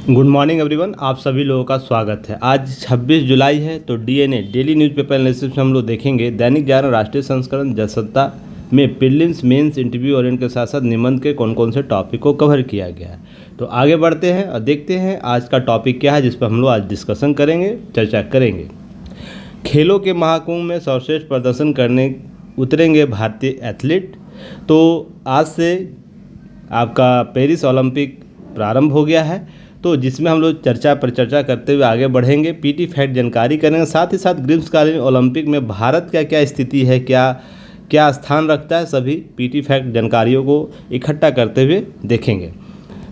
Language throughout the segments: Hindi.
गुड मॉर्निंग एवरीवन, आप सभी लोगों का स्वागत है। आज 26 जुलाई है तो डीएनए डेली न्यूज़पेपर एनालिसिस में हम लोग देखेंगे दैनिक जागरण राष्ट्रीय संस्करण जनसत्ता में प्रीलिम्स मेंस इंटरव्यू ओरिएंट के साथ साथ निबंध के कौन कौन से टॉपिक को कवर किया गया है। तो आगे बढ़ते हैं और देखते हैं आज का टॉपिक क्या है जिस पर हम लोग आज डिस्कशन करेंगे, चर्चा करेंगे। खेलों के महाकुंभ में सर्वश्रेष्ठ प्रदर्शन करने उतरेंगे भारतीय एथलीट। तो आज से आपका पेरिस ओलंपिक प्रारंभ हो गया है, तो जिसमें हम लोग चर्चा पर चर्चा करते हुए आगे बढ़ेंगे। पीटी फैक्ट जानकारी करेंगे, साथ ही साथ ग्रीष्मकालीन ओलंपिक में भारत का क्या स्थिति है, क्या स्थान रखता है, सभी पीटी फैक्ट जानकारियों को इकट्ठा करते हुए देखेंगे।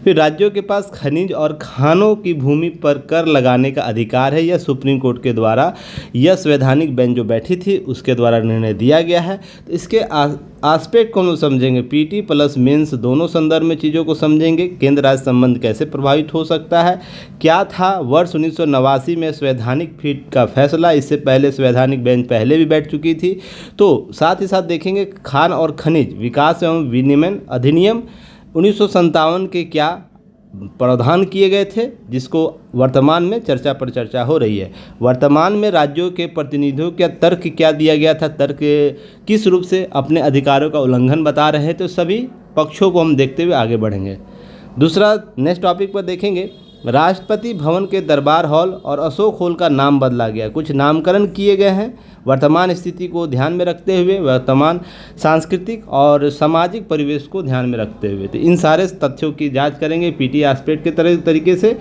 फिर राज्यों के पास खनिज और खानों की भूमि पर कर लगाने का अधिकार है, यह सुप्रीम कोर्ट के द्वारा यह संवैधानिक बेंच जो बैठी थी उसके द्वारा निर्णय दिया गया है। तो इसके आस्पेक्ट को हम समझेंगे, पीटी प्लस मेंस दोनों संदर्भ में चीज़ों को समझेंगे। केंद्र राज्य संबंध कैसे प्रभावित हो सकता है, क्या था वर्ष 1989 में संवैधानिक फीट का फैसला, इससे पहले संवैधानिक बेंच पहले भी बैठ चुकी थी। तो साथ ही साथ देखेंगे खान और खनिज विकास एवं विनियमन अधिनियम 1957 के क्या प्रावधान किए गए थे, जिसको वर्तमान में चर्चा पर चर्चा हो रही है। वर्तमान में राज्यों के प्रतिनिधियों का तर्क क्या दिया गया था, तर्क किस रूप से अपने अधिकारों का उल्लंघन बता रहे हैं, तो सभी पक्षों को हम देखते हुए आगे बढ़ेंगे। दूसरा नेक्स्ट टॉपिक पर देखेंगे, राष्ट्रपति भवन के दरबार हॉल और अशोक हॉल का नाम बदला गया, कुछ नामकरण किए गए हैं वर्तमान स्थिति को ध्यान में रखते हुए, वर्तमान सांस्कृतिक और सामाजिक परिवेश को ध्यान में रखते हुए। तो इन सारे तथ्यों की जांच करेंगे पीटी एस्पेक्ट के तरीके से।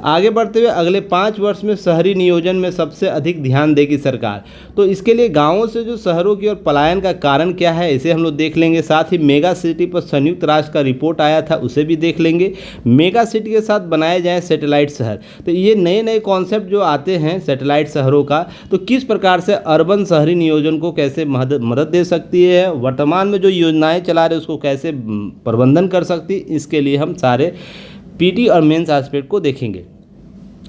आगे बढ़ते हुए अगले 5 वर्ष में शहरी नियोजन में सबसे अधिक ध्यान देगी सरकार, तो इसके लिए गांवों से जो शहरों की ओर पलायन का कारण क्या है इसे हम लोग देख लेंगे। साथ ही मेगा सिटी पर संयुक्त राष्ट्र का रिपोर्ट आया था उसे भी देख लेंगे। मेगा सिटी के साथ बनाए जाएँ सैटेलाइट शहर, तो ये नए नए कॉन्सेप्ट जो आते हैं सैटेलाइट शहरों का, तो किस प्रकार से अर्बन शहरी नियोजन को कैसे मदद दे सकती है, वर्तमान में जो योजनाएं चला रहे उसको कैसे प्रबंधन कर सकती है, इसके लिए हम सारे पीटी और मेंस एस्पेक्ट को देखेंगे।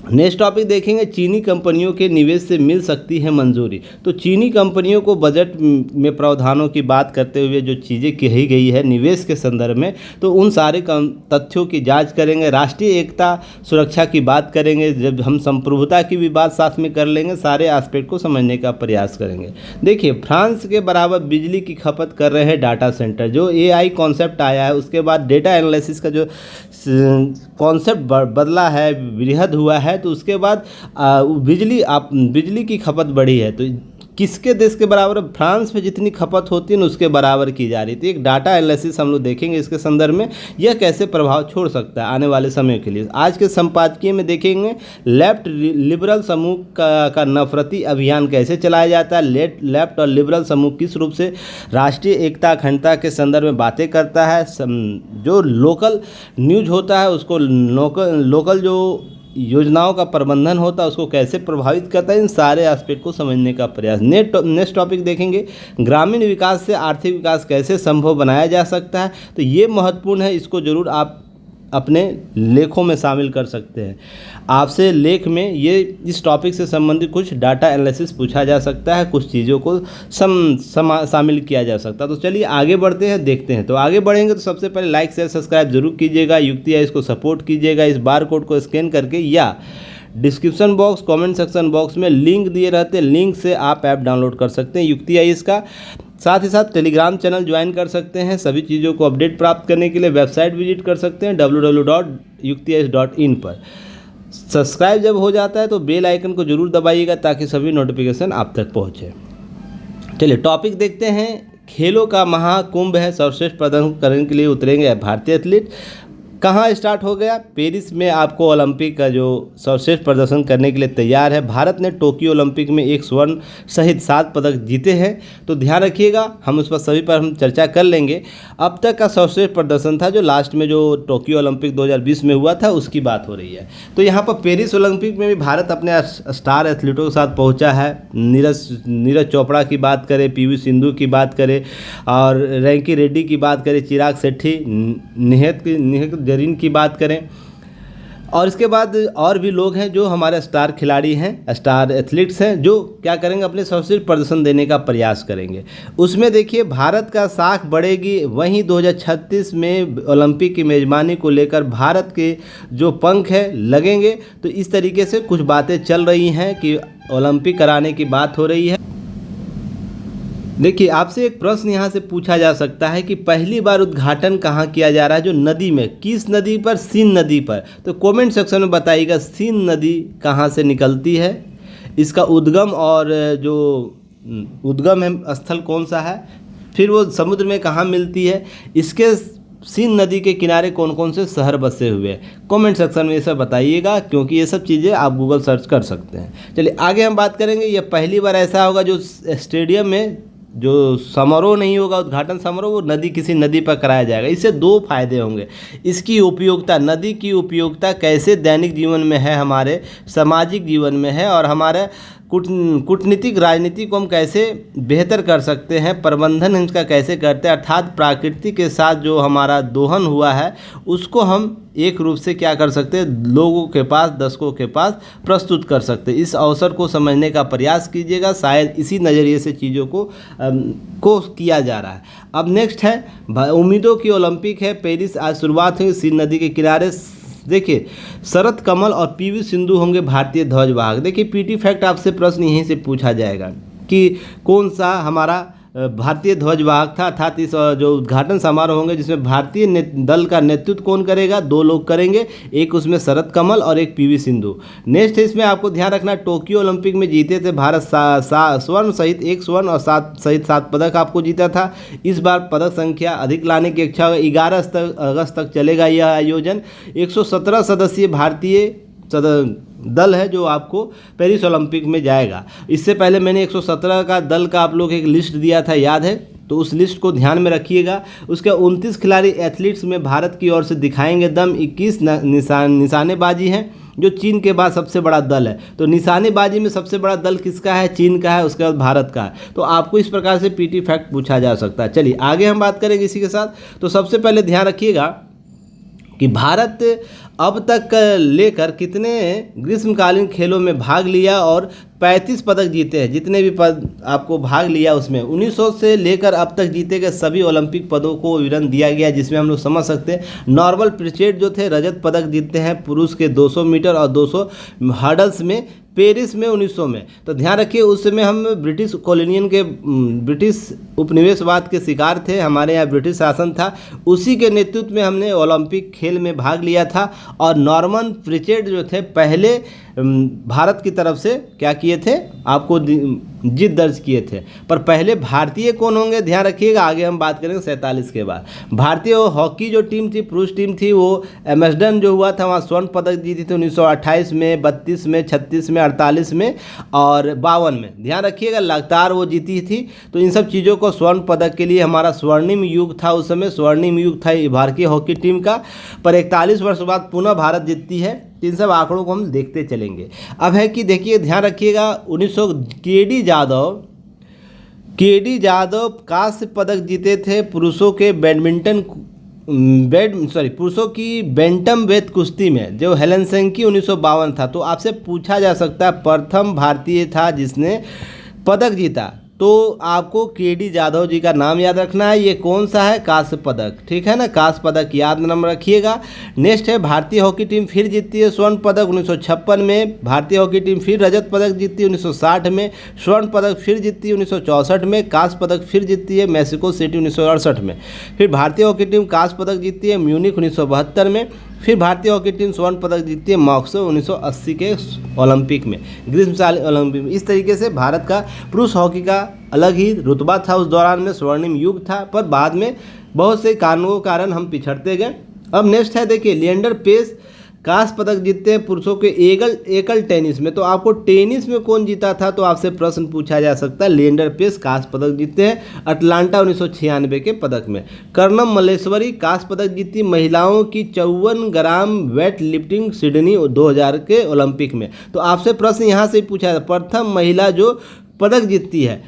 नेक्स्ट टॉपिक देखेंगे, चीनी कंपनियों के निवेश से मिल सकती है मंजूरी। तो चीनी कंपनियों को बजट में प्रावधानों की बात करते हुए जो चीज़ें कही गई है निवेश के संदर्भ में, तो उन सारे तथ्यों की जांच करेंगे। राष्ट्रीय एकता सुरक्षा की बात करेंगे, जब हम संप्रभुता की भी बात साथ में कर लेंगे, सारे एस्पेक्ट को समझने का प्रयास करेंगे। देखिए, फ्रांस के बराबर बिजली की खपत कर रहे हैं डाटा सेंटर, जो एआई कॉन्सेप्ट आया है उसके बाद डेटा एनालिसिस का जो कॉन्सेप्ट बदला है, वृहद हुआ है, तो उसके बाद बिजली की खपत बढ़ी है। तो किसके देश के बराबर, फ्रांस में जितनी खपत होती है ना उसके बराबर की जा रही थी। एक डाटा एनालिसिस हम लोग देखेंगे इसके संदर्भ में, यह कैसे प्रभाव छोड़ सकता है आने वाले समय के लिए। आज के संपादकीय में देखेंगे लेफ्ट लिबरल समूह का नफरती अभियान कैसे चलाया जाता है। लेफ्ट और लिबरल समूह किस रूप से राष्ट्रीय एकता अखंडता के संदर्भ में बातें करता है। जो लोकल न्यूज होता है उसको लोकल जो योजनाओं का प्रबंधन होता है उसको कैसे प्रभावित करता है, इन सारे एस्पेक्ट को समझने का प्रयास। नेक्स्ट टॉपिक देखेंगे, ग्रामीण विकास से आर्थिक विकास कैसे संभव बनाया जा सकता है। तो ये महत्वपूर्ण है, इसको जरूर आप अपने लेखों में शामिल कर सकते हैं। आपसे लेख में ये इस टॉपिक से संबंधित कुछ डाटा एनालिसिस पूछा जा सकता है, कुछ चीज़ों को शामिल किया जा सकता है। तो चलिए आगे बढ़ते हैं, देखते हैं। तो आगे बढ़ेंगे तो सबसे पहले लाइक शेयर सब्सक्राइब जरूर कीजिएगा, युक्ति है इसको सपोर्ट कीजिएगा इस बार कोड को स्कैन करके, या description box comment section box में लिंक दिए रहते हैं, लिंक से आप ऐप डाउनलोड कर सकते हैं युक्ति है इसका। साथ ही साथ टेलीग्राम चैनल ज्वाइन कर सकते हैं। सभी चीज़ों को अपडेट प्राप्त करने के लिए वेबसाइट विजिट कर सकते हैं www.yuktis.in पर। सब्सक्राइब जब हो जाता है तो बेल आइकन को जरूर दबाइएगा ताकि सभी नोटिफिकेशन आप तक पहुँचे। चलिए टॉपिक देखते हैं, खेलों का महाकुंभ है, सर्वश्रेष्ठ प्रदर्शन करने के लिए उतरेंगे भारतीय एथलीट। कहाँ स्टार्ट हो गया, पेरिस में आपको ओलंपिक का जो सर्वश्रेष्ठ प्रदर्शन करने के लिए तैयार है। भारत ने टोक्यो ओलंपिक में 1 स्वर्ण सहित 7 पदक जीते हैं, तो ध्यान रखिएगा, हम उस पर सभी पर हम चर्चा कर लेंगे। अब तक का सर्वश्रेष्ठ प्रदर्शन था जो लास्ट में जो टोक्यो ओलंपिक 2020 में हुआ था उसकी बात हो रही है। तो यहाँ पर पेरिस ओलंपिक में भी भारत अपने स्टार एथलीटों के साथ पहुँचा है। नीरज चोपड़ा की बात करें, पीवी सिंधु की बात करें, और रैंकी रेड्डी की बात करें, चिराग शेट्टी, निहत जरीन की बात करें, और इसके बाद और भी लोग हैं जो हमारे स्टार खिलाड़ी हैं, स्टार एथलीट्स हैं, जो क्या करेंगे, अपने सर्वश्रेष्ठ प्रदर्शन देने का प्रयास करेंगे। उसमें देखिए भारत का साख बढ़ेगी। वहीं 2036 में ओलंपिक की मेज़बानी को लेकर भारत के जो पंख है लगेंगे। तो इस तरीके से कुछ बातें चल रही हैं कि ओलंपिक कराने की बात हो रही है। देखिए आपसे एक प्रश्न यहाँ से पूछा जा सकता है कि पहली बार उद्घाटन कहाँ किया जा रहा है, जो नदी में, किस नदी पर? सीन नदी पर। तो कमेंट सेक्शन में बताइएगा सीन नदी कहाँ से निकलती है, इसका उद्गम और जो उद्गम है स्थल कौन सा है, फिर वो समुद्र में कहाँ मिलती है, इसके सीन नदी के किनारे कौन कौन से शहर बसे हुए हैं। कमेंट सेक्शन में ये सब बताइएगा, क्योंकि ये सब चीज़ें आप गूगल सर्च कर सकते हैं। चलिए आगे हम बात करेंगे। ये पहली बार ऐसा होगा जो स्टेडियम में जो समारोह नहीं होगा, उद्घाटन समारोह, वो नदी, किसी नदी पर कराया जाएगा। इससे दो फायदे होंगे। इसकी उपयोगिता, नदी की उपयोगिता कैसे दैनिक जीवन में है, हमारे सामाजिक जीवन में है, और हमारे कूटनीतिक राजनीति को हम कैसे बेहतर कर सकते हैं, प्रबंधन इसका कैसे करते हैं, अर्थात प्रकृति के साथ जो हमारा दोहन हुआ है उसको हम एक रूप से क्या कर सकते हैं, लोगों के पास, दर्शकों के पास प्रस्तुत कर सकते हैं। इस अवसर को समझने का प्रयास कीजिएगा, शायद इसी नज़रिए से चीज़ों को किया जा रहा है। अब नेक्स्ट है उम्मीदों की ओलंपिक है पेरिस, आज शुरुआत हुई सीन नदी के किनारे। देखिए शरत कमल और पीवी सिंधु होंगे भारतीय ध्वजवाहक। देखिए पीटी फैक्ट आपसे प्रश्न यहीं से पूछा जाएगा कि कौन सा हमारा भारतीय ध्वजवाहक था, अर्थात इस जो उद्घाटन समारोह होंगे जिसमें भारतीय दल का नेतृत्व कौन करेगा, दो लोग करेंगे, एक उसमें शरत कमल और एक पीवी सिंधु। नेक्स्ट इसमें आपको ध्यान रखना, टोक्यो ओलंपिक में जीते थे भारत स्वर्ण सहित 1 स्वर्ण और 7 पदक आपको जीता था। इस बार पदक संख्या अधिक लाने की इच्छा होगी। 11 अगस्त तक चलेगा यह आयोजन। 117 सदस्यीय भारतीय दल है जो आपको पेरिस ओलंपिक में जाएगा। इससे पहले मैंने 117 का दल का आप लोग एक लिस्ट दिया था, याद है? तो उस लिस्ट को ध्यान में रखिएगा। उसके 29 खिलाड़ी एथलीट्स में भारत की ओर से दिखाएंगे दम। 21 निशानेबाजी हैं, जो चीन के बाद सबसे बड़ा दल है। तो निशानेबाजी में सबसे बड़ा दल किसका है? चीन का है, उसके बाद भारत का है। तो आपको इस प्रकार से पीटी फैक्ट पूछा जा सकता है। चलिए आगे हम बात करेंगे इसी के साथ। तो सबसे पहले ध्यान रखिएगा कि भारत अब तक लेकर कितने ग्रीष्मकालीन खेलों में भाग लिया और 35 पदक जीते हैं। जितने भी पद आपको भाग लिया उसमें 1900 से लेकर अब तक जीते गए सभी ओलंपिक पदों को विवरण दिया गया, जिसमें हम लोग समझ सकते हैं नॉर्मल प्रिचेट जो थे रजत पदक जीतते हैं पुरुष के 200 मीटर और 200 हर्डल्स में, पेरिस में 1900 में। तो ध्यान रखिए उस समय हम ब्रिटिश कॉलोनियन के, ब्रिटिश उपनिवेशवाद के शिकार थे, हमारे यहाँ ब्रिटिश शासन था, उसी के नेतृत्व में हमने ओलंपिक खेल में भाग लिया था। और नॉर्मन प्रिचेट जो थे पहले भारत की तरफ से क्या किए थे, आपको जीत दर्ज किए थे। पर पहले भारतीय कौन होंगे, ध्यान रखिएगा, आगे हम बात करेंगे 47 के बाद। भारतीय हॉकी जो टीम थी, पुरुष टीम थी, वो एम्स्टर्डम जो हुआ था वहाँ स्वर्ण पदक जीती थी 1928 में, 32 में, 36 में, 48 में और 52 में। ध्यान रखिएगा लगातार वो जीती थी। तो इन सब चीज़ों को स्वर्ण पदक के लिए हमारा स्वर्णिम युग था, उस समय स्वर्णिम युग था भारतीय हॉकी टीम का। पर 41 वर्ष बाद पुनः भारत जीतती है। इन सब आंकड़ों को हम देखते चलेंगे। अब है कि देखिए ध्यान रखिएगा 1900 केडी जादव कांस्य पदक जीते थे पुरुषों के पुरुषों की बैंटम वेट कुश्ती में, जो हेलेंसिंकी 1952 था। तो आपसे पूछा जा सकता है प्रथम भारतीय था जिसने पदक जीता, तो आपको केडी जाधव जी का नाम याद रखना है। ये कौन सा है? कांस्य पदक, ठीक है ना, कांस्य पदक याद नंबर रखिएगा। नेक्स्ट है भारतीय हॉकी टीम फिर जीतती है स्वर्ण पदक 1956 में। भारतीय हॉकी टीम फिर रजत पदक जीतती है 1960 में। स्वर्ण पदक फिर जीतती है 1964 में। कांस्य पदक फिर जीतती है मैक्सिको सिटी 1968 में। फिर भारतीय हॉकी टीम कांस्य पदक जीतती है म्यूनिख 1972 में। फिर भारतीय हॉकी टीम स्वर्ण पदक जीतती है मॉस्को 1980 के ओलंपिक में, ग्रीष्मकालीन ओलंपिक में। इस तरीके से भारत का पुरुष हॉकी का अलग ही रुतबा था, उस दौरान में स्वर्णिम युग था, पर बाद में बहुत से कारणों के कारण हम पिछड़ते गए। अब नेक्स्ट है देखिए लिएंडर पेस कांस्य पदक जीतते हैं पुरुषों के एकल टेनिस में। तो आपको टेनिस में कौन जीता था, तो आपसे प्रश्न पूछा जा सकता है। लिएंडर पेस कांस्य पदक जीतते हैं अटलांटा 1996 के पदक में। कर्णम मल्लेश्वरी कांस्य पदक जीती महिलाओं की 54 ग्राम वेट लिफ्टिंग सिडनी 2000 के ओलंपिक में। तो आपसे प्रश्न यहाँ से पूछा है प्रथम महिला जो पदक जीतती है,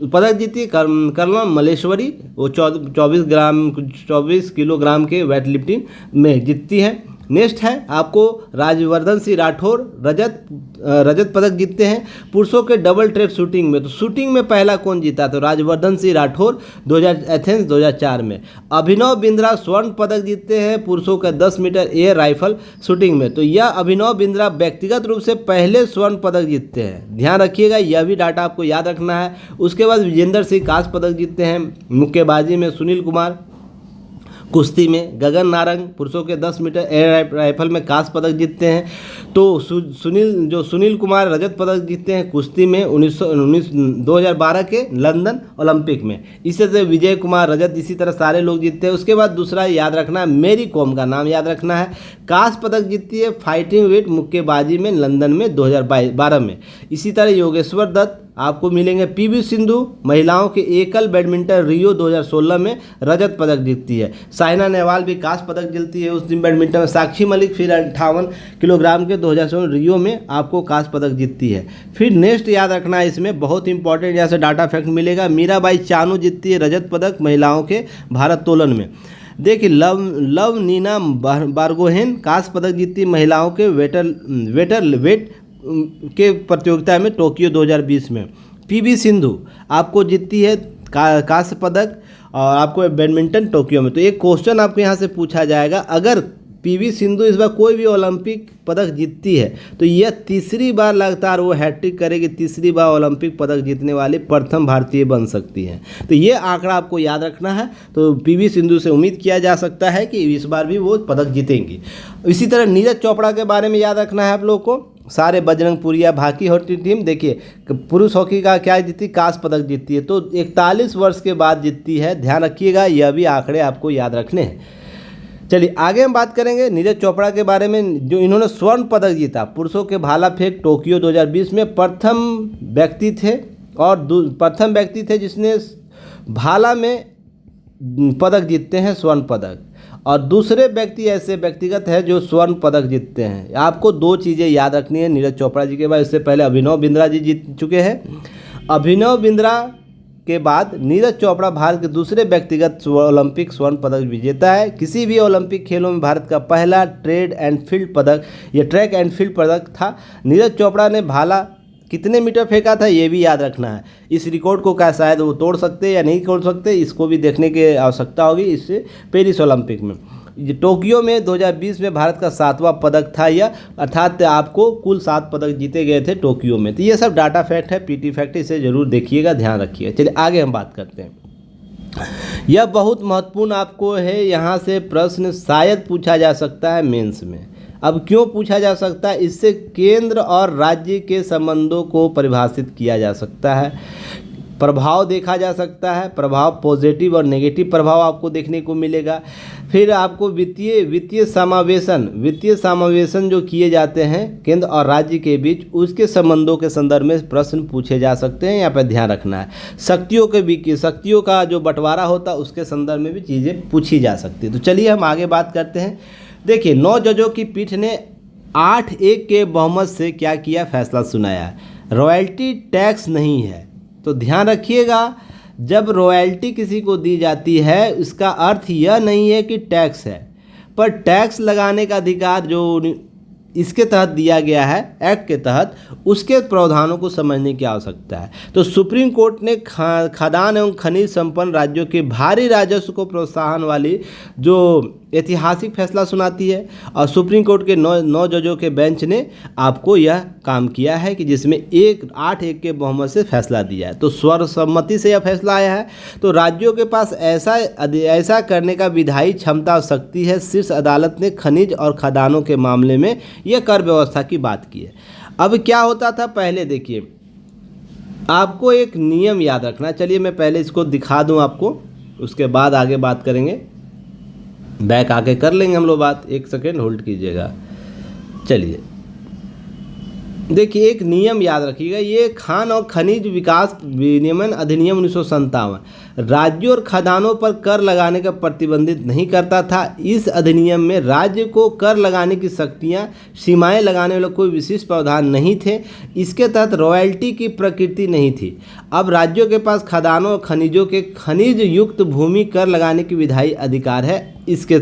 कर्णम मल्लेश्वरी, वो 24 किलोग्राम के वेट लिफ्टिंग में जीतती है। नेक्स्ट है आपको राजवर्धन सिंह राठौर रजत पदक जीतते हैं पुरुषों के डबल ट्रैप शूटिंग में। तो शूटिंग में पहला कौन जीता? तो राजवर्धन सिंह राठौर एथेंस 2004 में। अभिनव बिंद्रा स्वर्ण पदक जीतते हैं पुरुषों का 10 मीटर एयर राइफल शूटिंग में। तो यह अभिनव बिंद्रा व्यक्तिगत रूप से पहले स्वर्ण पदक जीतते हैं, ध्यान रखिएगा, यह भी डाटा आपको याद रखना है। उसके बाद विजेंद्र सिंह कांस्य पदक जीतते हैं मुक्केबाजी में। सुनील कुमार कुश्ती में। गगन नारंग पुरुषों के 10 मीटर एयर राइफल में कांस्य पदक जीतते हैं। तो सुनील कुमार रजत पदक जीतते हैं कुश्ती में 2012 के लंदन ओलंपिक में। इसी तरह विजय कुमार रजत, इसी तरह सारे लोग जीतते हैं। उसके बाद दूसरा याद रखना है, मेरी कॉम का नाम याद रखना है, कांस्य पदक जीतती है फाइटिंग वेट मुक्केबाजी में लंदन में 2012 में। इसी तरह योगेश्वर दत्त आपको मिलेंगे। पीवी सिंधु महिलाओं के एकल बैडमिंटन रियो 2016 में रजत पदक जीतती है। साइना नेहवाल भी कांस्य पदक जीतती है उस दिन बैडमिंटन में। साक्षी मलिक फिर 58 किलोग्राम के 2016 रियो में आपको कांस्य पदक जीतती है। फिर नेक्स्ट याद रखना है, इसमें बहुत इंपॉर्टेंट यहाँ से डाटा फैक्ट मिलेगा, मीराबाई चानू जीतती है रजत पदक महिलाओं के भारोत्तोलन में। देखिए लव नीना बारगोहेन कांस्य पदक जीतती है महिलाओं के वेट के प्रतियोगिता में टोक्यो 2020 में। पीवी सिंधु आपको जीतती है कांस्य पदक और आपको बैडमिंटन टोक्यो में। तो एक क्वेश्चन आपको यहाँ से पूछा जाएगा, अगर पीवी सिंधु इस बार कोई भी ओलंपिक पदक जीतती है तो यह तीसरी बार लगातार वो हैट्रिक करेगी, तीसरी बार ओलंपिक पदक जीतने वाली प्रथम भारतीय बन सकती हैं। तो ये आंकड़ा आपको याद रखना है। तो पीवी सिंधु से उम्मीद किया जा सकता है कि इस बार भी वो पदक जीतेंगी। इसी तरह नीरज चोपड़ा के बारे में याद रखना है आप लोग को। सारे बजरंग पुरिया हॉकी हॉकी टीम, देखिए पुरुष हॉकी का क्या जीतती, कांस्य पदक जीतती है, तो 41 वर्ष के बाद जीतती है, ध्यान रखिएगा, यह भी आंकड़े आपको याद रखने हैं। चलिए आगे हम बात करेंगे नीरज चोपड़ा के बारे में, जो इन्होंने स्वर्ण पदक जीता पुरुषों के भाला फेंक टोक्यो 2020 में। प्रथम व्यक्ति थे जिसने भाला में पदक जीतते हैं स्वर्ण पदक, और दूसरे व्यक्ति ऐसे व्यक्तिगत है जो स्वर्ण पदक जीतते हैं। आपको दो चीज़ें याद रखनी है नीरज चोपड़ा जी के बाद। इससे पहले अभिनव बिंद्रा जी जीत चुके हैं। अभिनव बिंद्रा के बाद नीरज चोपड़ा भारत के दूसरे व्यक्तिगत ओलंपिक स्वर्ण पदक विजेता है। किसी भी ओलंपिक खेलों में भारत का पहला ट्रैक एंड फील्ड पदक था। नीरज चोपड़ा ने भाला कितने मीटर फेंका था ये भी याद रखना है। इस रिकॉर्ड को क्या शायद वो तोड़ सकते या नहीं तोड़ सकते, इसको भी देखने की आवश्यकता होगी इससे पेरिस ओलंपिक में। टोक्यो में 2020 में भारत का 7वां पदक था यह, अर्थात आपको कुल 7 पदक जीते गए थे टोक्यो में। तो ये सब डाटा फैक्ट है, पीटी फैक्ट, इसे जरूर देखिएगा, ध्यान रखिएगा। चलिए आगे हम बात करते हैं। यह बहुत महत्वपूर्ण आपको है, यहाँ से प्रश्न शायद पूछा जा सकता है मेंस में। अब क्यों पूछा जा सकता है? इससे केंद्र और राज्य के संबंधों को परिभाषित किया जा सकता है, प्रभाव देखा जा सकता है, प्रभाव पॉजिटिव और नेगेटिव प्रभाव आपको देखने को मिलेगा। फिर आपको वित्तीय समावेशन जो किए जाते हैं केंद्र और राज्य के बीच, उसके संबंधों के संदर्भ में प्रश्न पूछे जा सकते हैं, यहाँ पर ध्यान रखना है। शक्तियों का जो बंटवारा होता है उसके संदर्भ में भी चीज़ें पूछी जा सकती है। तो चलिए हम आगे बात करते हैं। देखिए 9 जजों की पीठ ने 8-1 के बहुमत से क्या किया, फैसला सुनाया, रॉयल्टी टैक्स नहीं है। तो ध्यान रखिएगा, जब रॉयल्टी किसी को दी जाती है इसका अर्थ यह नहीं है कि टैक्स है, पर टैक्स लगाने का अधिकार जो इसके तहत दिया गया है एक्ट के तहत, उसके प्रावधानों को समझने की आवश्यकता है। तो सुप्रीम कोर्ट ने खदान एवं खनिज संपन्न राज्यों के भारी राजस्व को प्रोत्साहन वाली जो ऐतिहासिक फैसला सुनाती है, और सुप्रीम कोर्ट के 9 जजों के बेंच ने आपको यह काम किया है कि जिसमें 8-1 के बहुमत से फैसला दिया है। तो सर्वसम्मति से यह फैसला आया है। तो राज्यों के पास ऐसा करने का विधायी क्षमता और शक्ति है। शीर्ष अदालत ने खनिज और खदानों के मामले में यह कर व्यवस्था की बात की है। अब क्या होता था पहले, देखिए आपको एक नियम याद रखना। चलिए मैं पहले इसको दिखा दूं आपको, उसके बाद आगे बात करेंगे। बैक आके कर लेंगे हम लोग बात, 1 सेकेंड होल्ड कीजिएगा। चलिए देखिए एक नियम याद रखिएगा, ये खान और खनिज विकास विनियमन अधिनियम 1957 राज्यों और खदानों पर कर लगाने का प्रतिबंधित नहीं करता था। इस अधिनियम में राज्य को कर लगाने की शक्तियां, सीमाएं लगाने वाले कोई विशेष प्रावधान नहीं थे। इसके तहत रॉयल्टी की प्रकृति नहीं थी। अब राज्यों के पास खदानों और खनिजों के खनिज युक्त भूमि कर लगाने की विधायी अधिकार है। इसके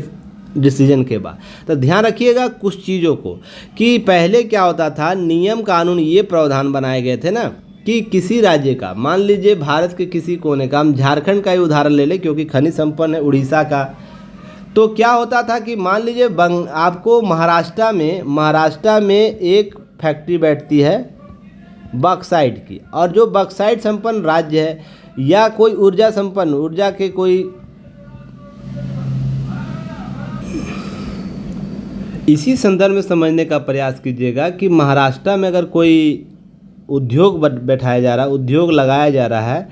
डिसीजन के बाद। तो ध्यान रखिएगा कुछ चीज़ों को कि पहले क्या होता था, नियम कानून ये प्रावधान बनाए गए थे ना कि किसी राज्य का, मान लीजिए भारत के किसी कोने का, हम झारखंड का ही उदाहरण ले लें क्योंकि खनिज संपन्न है, उड़ीसा का, तो क्या होता था कि मान लीजिए आपको महाराष्ट्र में एक फैक्ट्री बैठती है बॉक्साइट की, और जो बॉक्साइट संपन्न राज्य है या कोई ऊर्जा के कोई, इसी संदर्भ में समझने का प्रयास कीजिएगा कि महाराष्ट्र में अगर कोई उद्योग बैठाया जा रहा है, उद्योग लगाया जा रहा है,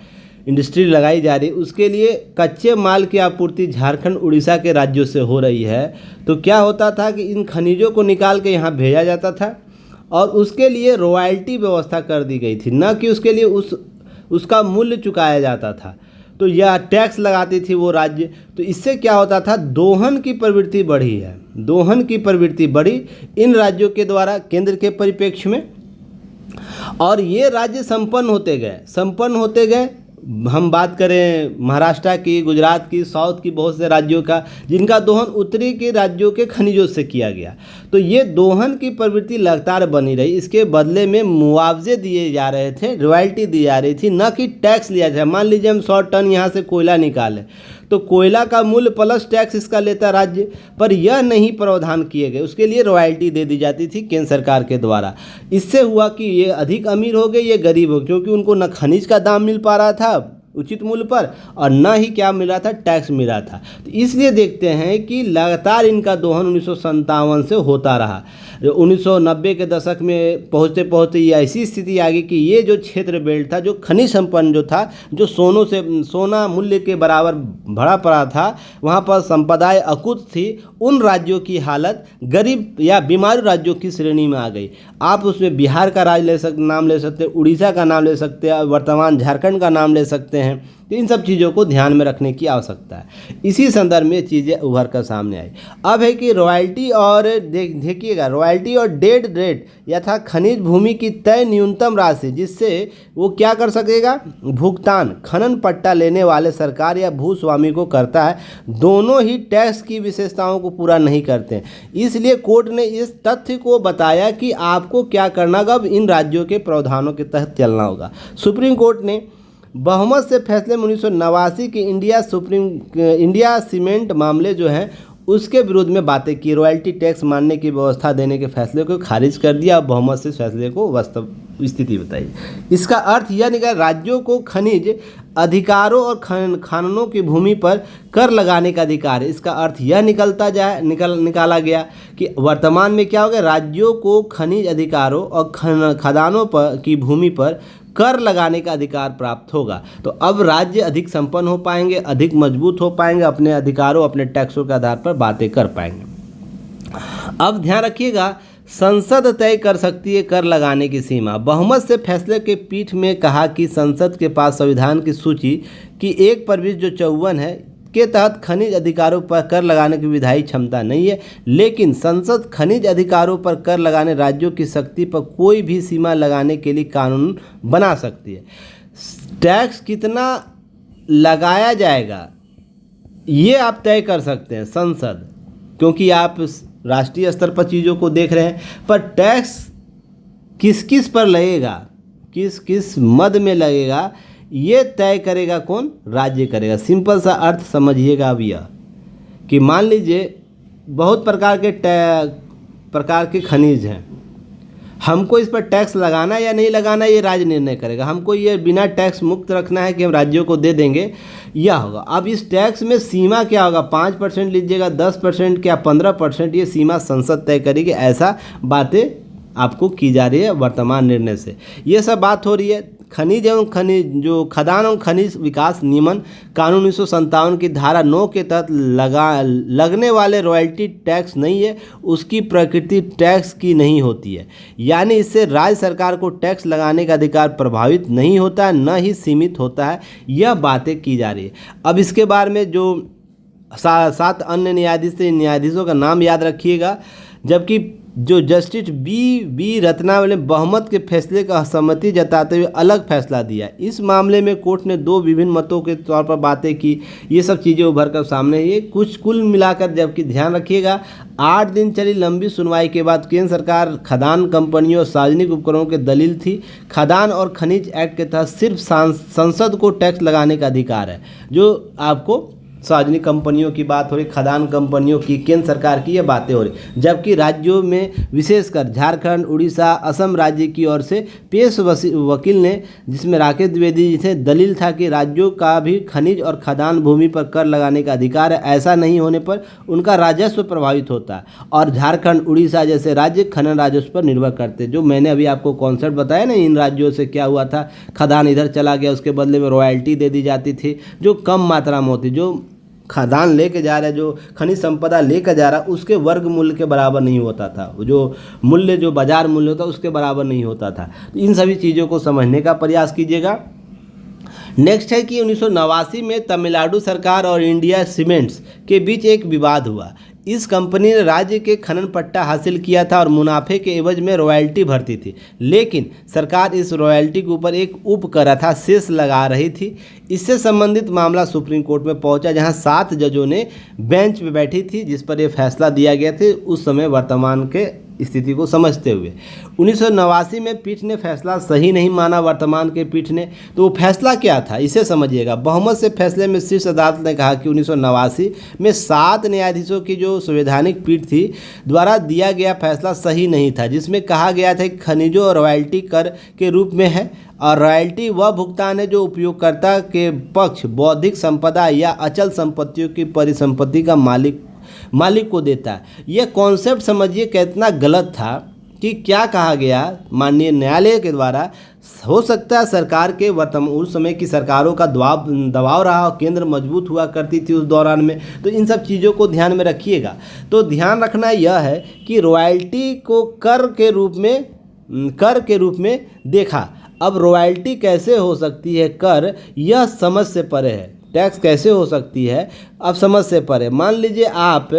इंडस्ट्री लगाई जा रही है, उसके लिए कच्चे माल की आपूर्ति झारखंड उड़ीसा के राज्यों से हो रही है, तो क्या होता था कि इन खनिजों को निकाल के यहाँ भेजा जाता था और उसके लिए रॉयल्टी व्यवस्था कर दी गई थी, न कि उसके लिए उसका मूल्य चुकाया जाता था। तो यह टैक्स लगाती थी वो राज्य। तो इससे क्या होता था, दोहन की प्रवृत्ति बढ़ी है, दोहन की प्रवृत्ति बढ़ी इन राज्यों के द्वारा केंद्र के परिप्रेक्ष्य में, और ये राज्य संपन्न होते गए। हम बात करें महाराष्ट्र की, गुजरात की, साउथ की, बहुत से राज्यों का जिनका दोहन उत्तरी के राज्यों के खनिजों से किया गया, तो ये दोहन की प्रवृत्ति लगातार बनी रही। इसके बदले में मुआवजे दिए जा रहे थे, रॉयल्टी दी जा रही थी, न कि टैक्स लिया जाए। मान लीजिए हम 100 टन यहाँ से कोयला निकालें तो कोयला का मूल्य प्लस टैक्स इसका लेता राज्य, पर यह नहीं प्रावधान किए गए, उसके लिए रॉयल्टी दे दी जाती थी केंद्र सरकार के द्वारा। इससे हुआ कि ये अधिक अमीर हो गए, ये गरीब हो गए, क्योंकि उनको न खनिज का दाम मिल पा रहा था उचित मूल्य पर और न ही क्या मिल रहा था, टैक्स मिल रहा था। तो इसलिए देखते हैं कि लगातार इनका दोहन 1957 से होता रहा। 1990 के दशक में पहुँचते पहुँचते ये ऐसी स्थिति आ गई कि ये जो क्षेत्र बेल्ट था, जो खनिज संपन्न जो था, जो सोना मूल्य के बराबर भरा पड़ा था, वहाँ पर संपदाएं अकुत थी, उन राज्यों की हालत गरीब या बीमारू राज्यों की श्रेणी में आ गई। आप उसमें बिहार का नाम ले सकते हैं, उड़ीसा का नाम ले सकते हैं, वर्तमान झारखंड का नाम ले सकते हैं। तो इन सब चीज़ों को ध्यान में रखने की आवश्यकता है। इसी संदर्भ में चीज़ें उभर कर सामने आई। अब है कि रॉयल्टी और देखिएगा, रॉयल्टी और डेड रेट यथा खनिज भूमि की तय न्यूनतम राशि, जिससे वो क्या कर सकेगा, भुगतान खनन पट्टा लेने वाले सरकार या भूस्वामी को करता है, दोनों ही टैक्स की विशेषताओं को पूरा नहीं करते हैं। इसलिए कोर्ट ने इस तथ्य को बताया कि आपको क्या करना होगा, अब इन राज्यों के प्रावधानों के तहत चलना होगा। सुप्रीम कोर्ट ने बहुमत से फैसले में 1989 के इंडिया सीमेंट मामले जो हैं उसके विरोध में बातें की, रॉयल्टी टैक्स मानने की व्यवस्था देने के फैसले को खारिज कर दिया और बहुमत से फैसले को वास्तव स्थिति बताई। इसका अर्थ यह निकला, राज्यों को खनिज अधिकारों और खननों की भूमि पर कर लगाने का अधिकार है। इसका अर्थ यह निकाला गया कि वर्तमान में क्या हो गया, राज्यों को खनिज अधिकारों और खदानों पर की भूमि पर कर लगाने का अधिकार प्राप्त होगा। तो अब राज्य अधिक संपन्न हो पाएंगे, अधिक मजबूत हो पाएंगे, अपने अधिकारों, अपने टैक्सों के आधार पर बातें कर पाएंगे। अब ध्यान रखिएगा, संसद तय कर सकती है कर लगाने की सीमा। बहुमत से फैसले के पीठ में कहा कि संसद के पास संविधान की सूची की 1/54 है के तहत खनिज अधिकारों पर कर लगाने की विधायी क्षमता नहीं है, लेकिन संसद खनिज अधिकारों पर कर लगाने राज्यों की शक्ति पर कोई भी सीमा लगाने के लिए कानून बना सकती है। टैक्स कितना लगाया जाएगा ये आप तय कर सकते हैं संसद, क्योंकि आप राष्ट्रीय स्तर पर चीज़ों को देख रहे हैं, पर टैक्स किस किस पर लगेगा, किस किस मद में लगेगा, ये तय करेगा कौन, राज्य करेगा। सिंपल सा अर्थ समझिएगा अब यह कि मान लीजिए बहुत प्रकार के खनिज हैं, हमको इस पर टैक्स लगाना या नहीं लगाना ये राज्य निर्णय करेगा। हमको ये बिना टैक्स मुक्त रखना है कि हम राज्यों को दे देंगे, यह होगा। अब इस टैक्स में सीमा क्या होगा, 5% लीजिएगा, 10% क्या 15%, ये सीमा संसद तय करेगी। ऐसा बातें आपको की जा रही है वर्तमान निर्णय से। ये सब बात हो रही है। खनिज खदान एवं खनिज विकास नियमन कानून 1957 की धारा 9 के तहत लगने वाले रॉयल्टी टैक्स नहीं है, उसकी प्रकृति टैक्स की नहीं होती है, यानी इससे राज्य सरकार को टैक्स लगाने का अधिकार प्रभावित नहीं होता है, न ही सीमित होता है। यह बातें की जा रही है। अब इसके बारे में जो 7 अन्य न्यायाधीशों का नाम याद रखिएगा, जबकि जो जस्टिस बी रत्नावली ने बहुमत के फैसले का असहमति जताते हुए अलग फैसला दिया। इस मामले में कोर्ट ने दो विभिन्न मतों के तौर पर बातें की। ये सब चीज़ें उभर कर सामने ये कुछ कुल मिलाकर, जबकि ध्यान रखिएगा 8 दिन चली लंबी सुनवाई के बाद केंद्र सरकार खदान कंपनियों और सार्वजनिक उपकरणों की दलील थी। खदान और खनिज एक्ट के तहत सिर्फ संसद को टैक्स लगाने का अधिकार है। जो आपको सार्वजनिक कंपनियों की बात हो रही, खदान कंपनियों की, केंद्र सरकार की ये बातें हो रही, जबकि राज्यों में विशेषकर झारखंड, उड़ीसा, असम राज्य की ओर से पेश वकील ने, जिसमें राकेश द्विवेदी जी थे, दलील था कि राज्यों का भी खनिज और खदान भूमि पर कर लगाने का अधिकार है। ऐसा नहीं होने पर उनका राजस्व प्रभावित होता है और झारखंड, उड़ीसा जैसे राज्य खनन राजस्व पर निर्भर करते। जो मैंने अभी आपको कॉन्सेप्ट बताया ना, इन राज्यों से क्या हुआ था, खदान इधर चला गया, उसके बदले में रॉयल्टी दे दी जाती थी जो कम मात्रा में होती। जो खदान लेके जा रहा है, जो खनिज संपदा लेकर जा रहा है, उसके वर्ग मूल्य के बराबर नहीं होता था। जो मूल्य, जो बाजार मूल्य होता, उसके बराबर नहीं होता था। तो इन सभी चीज़ों को समझने का प्रयास कीजिएगा। नेक्स्ट है कि 1989 में तमिलनाडु सरकार और इंडिया सीमेंट्स के बीच एक विवाद हुआ। इस कंपनी ने राज्य के खनन पट्टा हासिल किया था और मुनाफे के एवज में रॉयल्टी भरती थी, लेकिन सरकार इस रॉयल्टी के ऊपर एक उपकर अर्थात सेस लगा रही थी। इससे संबंधित मामला सुप्रीम कोर्ट में पहुंचा, जहां 7 जजों ने बेंच पे बैठी थी, जिस पर यह फैसला दिया गया था उस समय वर्तमान के स्थिति को समझते हुए। 1989 में पीठ ने फैसला सही नहीं माना, वर्तमान के पीठ ने। तो वो फैसला क्या था, इसे समझिएगा। बहुमत से फैसले में शीर्ष अदालत ने कहा कि 1989 में 7 न्यायाधीशों की जो संवैधानिक पीठ थी द्वारा दिया गया फैसला सही नहीं था, जिसमें कहा गया था कि खनिजों और रॉयल्टी कर के रूप में है और रॉयल्टी वह भुगतान है जो उपयोगकर्ता के पक्ष बौद्धिक संपदा या अचल संपत्तियों की परिसंपत्ति का मालिक को देता है। यह कॉन्सेप्ट समझिए कितना गलत था कि क्या कहा गया माननीय न्यायालय के द्वारा। हो सकता है सरकार के उस समय की सरकारों का दबाव रहा, केंद्र मजबूत हुआ करती थी उस दौरान में, तो इन सब चीज़ों को ध्यान में रखिएगा। तो ध्यान रखना यह है कि रॉयल्टी को कर के रूप में देखा। अब रॉयल्टी कैसे हो सकती है कर, यह समझ से परे है। टैक्स कैसे हो सकती है, अब समझ से परे। मान लीजिए आप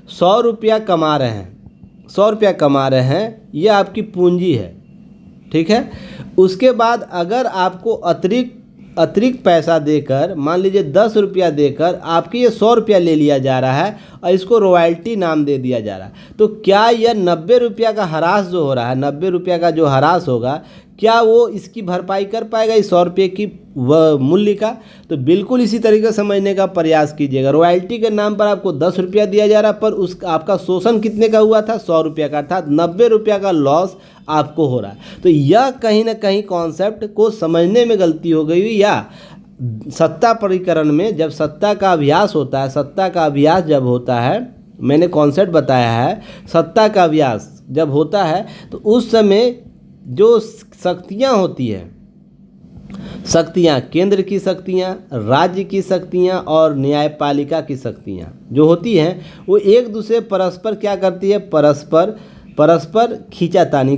100 रुपया कमा रहे हैं, 100 रुपया कमा रहे हैं, यह आपकी पूंजी है, ठीक है। उसके बाद अगर आपको अतिरिक्त पैसा देकर, मान लीजिए 10 रुपया देकर आपके ये 100 रुपया ले लिया जा रहा है और इसको रॉयल्टी नाम दे दिया जा रहा है, तो क्या यह 90 रुपया का हरास जो हो रहा है, 90 रुपया का जो हरास होगा, क्या वो इसकी भरपाई कर पाएगा इस 100 रुपये की मूल्य का? तो बिल्कुल इसी तरीके से समझने का प्रयास कीजिएगा। रॉयल्टी के नाम पर आपको 10 रुपया दिया जा रहा है, पर आपका शोषण कितने का हुआ था, 100 रुपया का, अर्थात 90 रुपया का लॉस आपको हो रहा है। तो यह कहीं ना कहीं कॉन्सेप्ट को समझने में गलती हो गई, या सत्ता परिकरण में जब सत्ता का अभ्यास होता है, सत्ता का अभ्यास जब होता है, मैंने कॉन्सेप्ट बताया है, सत्ता का अभ्यास जब होता है तो उस समय जो शक्तियाँ होती हैं, शक्तियाँ, केंद्र की शक्तियाँ, राज्य की शक्तियाँ और न्यायपालिका की शक्तियाँ जो होती हैं, वो एक दूसरे परस्पर क्या करती है, परस्पर खींचातानी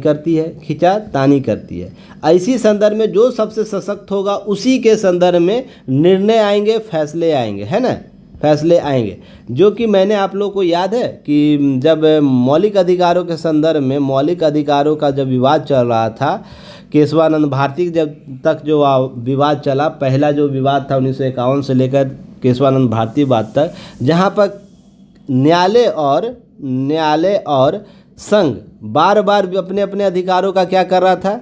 करती है। ऐसी संदर्भ में जो सबसे सशक्त होगा उसी के संदर्भ में निर्णय आएंगे, फैसले आएंगे, है ना, फैसले आएंगे। जो कि मैंने आप लोगों को याद है कि जब मौलिक अधिकारों के संदर्भ में, मौलिक अधिकारों का जब विवाद चल रहा था, केशवानंद भारती जब तक जो विवाद चला, पहला जो विवाद था 1951 से लेकर केशवानंद भारती बात तक, जहाँ पर न्यायालय और संघ बार बार अपने अपने अधिकारों का क्या कर रहा था,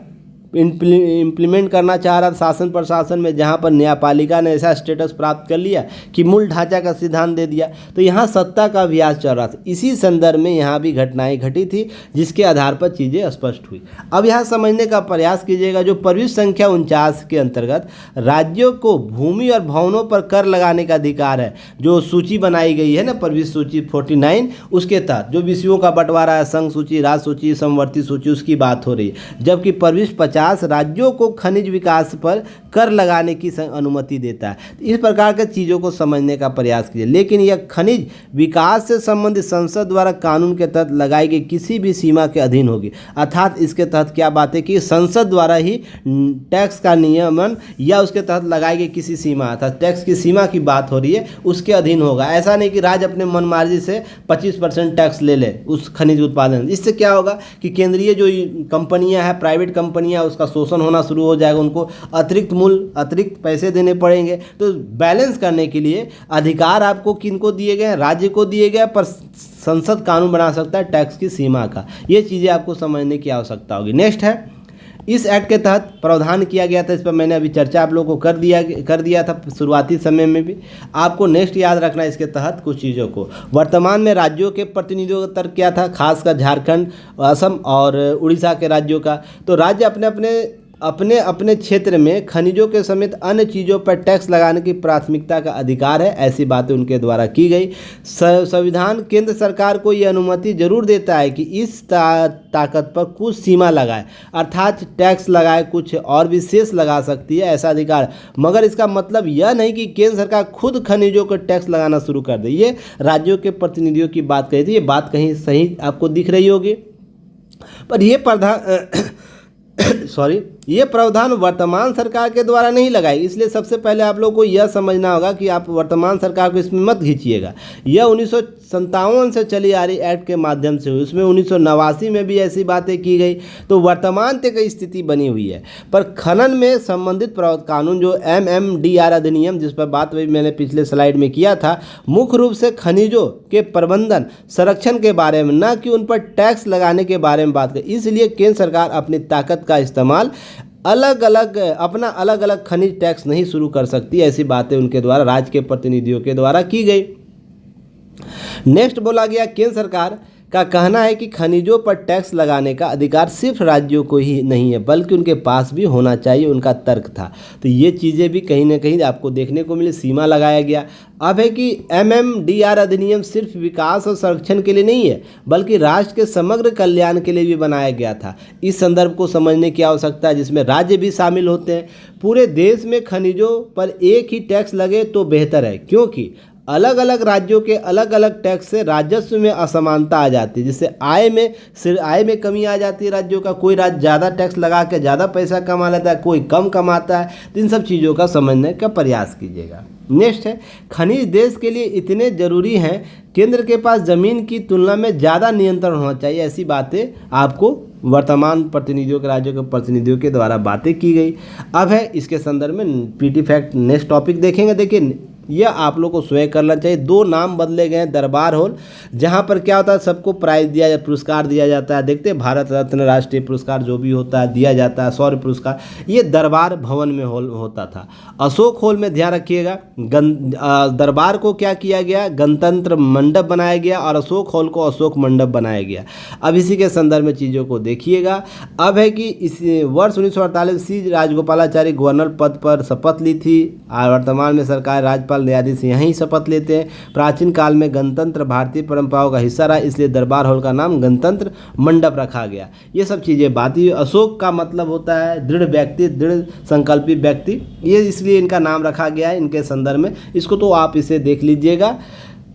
इम्प्लीमेंट करना चाह रहा था शासन प्रशासन में, जहाँ पर न्यायपालिका ने ऐसा स्टेटस प्राप्त कर लिया कि मूल ढांचा का सिद्धांत दे दिया। तो यहाँ सत्ता का अभ्यास चल रहा था। इसी संदर्भ में यहाँ भी घटनाएं घटी थी, जिसके आधार पर चीज़ें स्पष्ट हुई। अब यहाँ समझने का प्रयास कीजिएगा, जो प्रविष्टि संख्या 49 के अंतर्गत राज्यों को भूमि और भवनों पर कर लगाने का अधिकार है, जो सूची बनाई गई है ना, प्रविष्टि सूची 49, उसके तहत जो विषयों का बंटवारा है, संघ सूची, राज्य सूची, समवर्ती सूची, उसकी बात हो रही है। जबकि प्रविष्टि 50 राज्यों को खनिज विकास पर कर लगाने की अनुमति देता है। इस प्रकार के चीज़ों को समझने का प्रयास कीजिए। लेकिन यह खनिज विकास से संबंधित संसद द्वारा कानून के तहत लगाई गई किसी भी सीमा के अधीन होगी। अर्थात इसके तहत क्या बात है कि संसद द्वारा ही टैक्स का नियमन या उसके तहत लगाई गई किसी सीमा, अर्थात टैक्स की सीमा की बात हो रही है, उसके अधीन होगा। ऐसा नहीं कि राज्य अपने मनमार्जी से 25% टैक्स ले ले उस खनिज उत्पादन। इससे क्या होगा कि केंद्रीय जो कंपनियां हैं, प्राइवेट कंपनियां, उसका शोषण होना शुरू हो जाएगा, उनको अतिरिक्त मूल्य, अतिरिक्त पैसे देने पड़ेंगे। तो बैलेंस करने के लिए अधिकार आपको किनको दिए गए हैं? राज्य को दिए गए, पर संसद कानून बना सकता है टैक्स की सीमा का। ये चीज़ें आपको समझने की आवश्यकता होगी। नेक्स्ट है, इस एक्ट के तहत प्रावधान किया गया था, इस पर मैंने अभी चर्चा आप लोगों को कर दिया था शुरुआती समय में भी। आपको नेक्स्ट याद रखना है इसके तहत कुछ चीज़ों को। वर्तमान में राज्यों के प्रतिनिधियों का तर्क क्या था, खासकर झारखंड, असम और उड़ीसा के राज्यों का। तो राज्य अपने अपने क्षेत्र में खनिजों के समेत अन्य चीज़ों पर टैक्स लगाने की प्राथमिकता का अधिकार है, ऐसी बातें उनके द्वारा की गई। संविधान केंद्र सरकार को ये अनुमति जरूर देता है कि इस ताकत पर कुछ सीमा लगाए, अर्थात टैक्स लगाए, कुछ और भी शेष लगा सकती है, ऐसा अधिकार। मगर इसका मतलब यह नहीं कि केंद्र सरकार खुद खनिजों को टैक्स लगाना शुरू कर दे। ये राज्यों के प्रतिनिधियों की बात कही थी, ये बात कहीं सही आपको दिख रही होगी। पर ये प्रावधान वर्तमान सरकार के द्वारा नहीं लगाई। इसलिए सबसे पहले आप लोगों को यह समझना होगा कि आप वर्तमान सरकार को इसमें मत खींचिएगा। यह 1957 से चली आ रही एक्ट के माध्यम से हुई। उसमें 1989 में भी ऐसी बातें की गई। तो वर्तमान तक स्थिति बनी हुई है। पर खनन में संबंधित कानून जो MMDR अधिनियम, जिस पर बात भी मैंने पिछले स्लाइड में किया था, मुख्य रूप से खनिजों के प्रबंधन संरक्षण के बारे में, न कि उन पर टैक्स लगाने के बारे में बात करें। इसलिए केंद्र सरकार अपनी ताकत का इस्तेमाल अलग अलग खनिज टैक्स नहीं शुरू कर सकती। ऐसी बातें उनके द्वारा, राज्य के प्रतिनिधियों के द्वारा की गई। नेक्स्ट बोला गया, केंद्र सरकार का कहना है कि खनिजों पर टैक्स लगाने का अधिकार सिर्फ राज्यों को ही नहीं है, बल्कि उनके पास भी होना चाहिए, उनका तर्क था। तो ये चीज़ें भी कहीं ना कहीं आपको देखने को मिली, सीमा लगाया गया। अब है कि MMDR अधिनियम सिर्फ विकास और संरक्षण के लिए नहीं है, बल्कि राष्ट्र के समग्र कल्याण के लिए भी बनाया गया था। इस संदर्भ को समझने की आवश्यकता है, जिसमें राज्य भी शामिल होते हैं। पूरे देश में खनिजों पर एक ही टैक्स लगे तो बेहतर है, क्योंकि अलग अलग राज्यों के अलग अलग टैक्स से राजस्व में असमानता आ जाती है, जिससे आय में कमी आ जाती है राज्यों का। कोई राज्य ज़्यादा टैक्स लगा के ज़्यादा पैसा कमा लेता है, कोई कम कमाता है। तो इन सब चीज़ों का समझने का प्रयास कीजिएगा। नेक्स्ट है, खनिज देश के लिए इतने ज़रूरी हैं, केंद्र के पास ज़मीन की तुलना में ज़्यादा नियंत्रण होना चाहिए। ऐसी बातें आपको वर्तमान प्रतिनिधियों के, राज्यों के प्रतिनिधियों के द्वारा बातें की गई। अब है इसके संदर्भ में PT फैक्ट नेक्स्ट टॉपिक देखेंगे। देखिए, यह आप लोग को स्वयं करना चाहिए। 2 नाम बदले गए हैं। दरबार हॉल, जहाँ पर क्या होता है, सबको प्राइज दिया, पुरस्कार दिया जाता है। देखते हैं, भारत रत्न, राष्ट्रीय पुरस्कार जो भी होता है दिया जाता है, शौर्य पुरस्कार, ये दरबार भवन में होता था। अशोक हॉल में ध्यान रखिएगा, दरबार को क्या किया गया, गणतंत्र मंडप बनाया गया, और अशोक हॉल को अशोक मंडप बनाया गया। अब इसी के संदर्भ में चीज़ों को देखिएगा। अब है कि इस वर्ष 1948 C राजगोपालाचारी गवर्नर पद पर शपथ ली थी। वर्तमान में सरकार राज्यपाल न्यायाधीश यहीं शपथ लेते हैं। प्राचीन काल में गणतंत्र भारतीय परंपराओं का हिस्सा रहा, इसलिए दरबार हॉल का नाम गणतंत्र मंडप रखा गया। ये सब चीज़ें बात। अशोक का मतलब होता है दृढ़ व्यक्ति, दृढ़ संकल्पी व्यक्ति, ये इसलिए इनका नाम रखा गया है इनके संदर्भ में। इसको तो आप इसे देख लीजिएगा।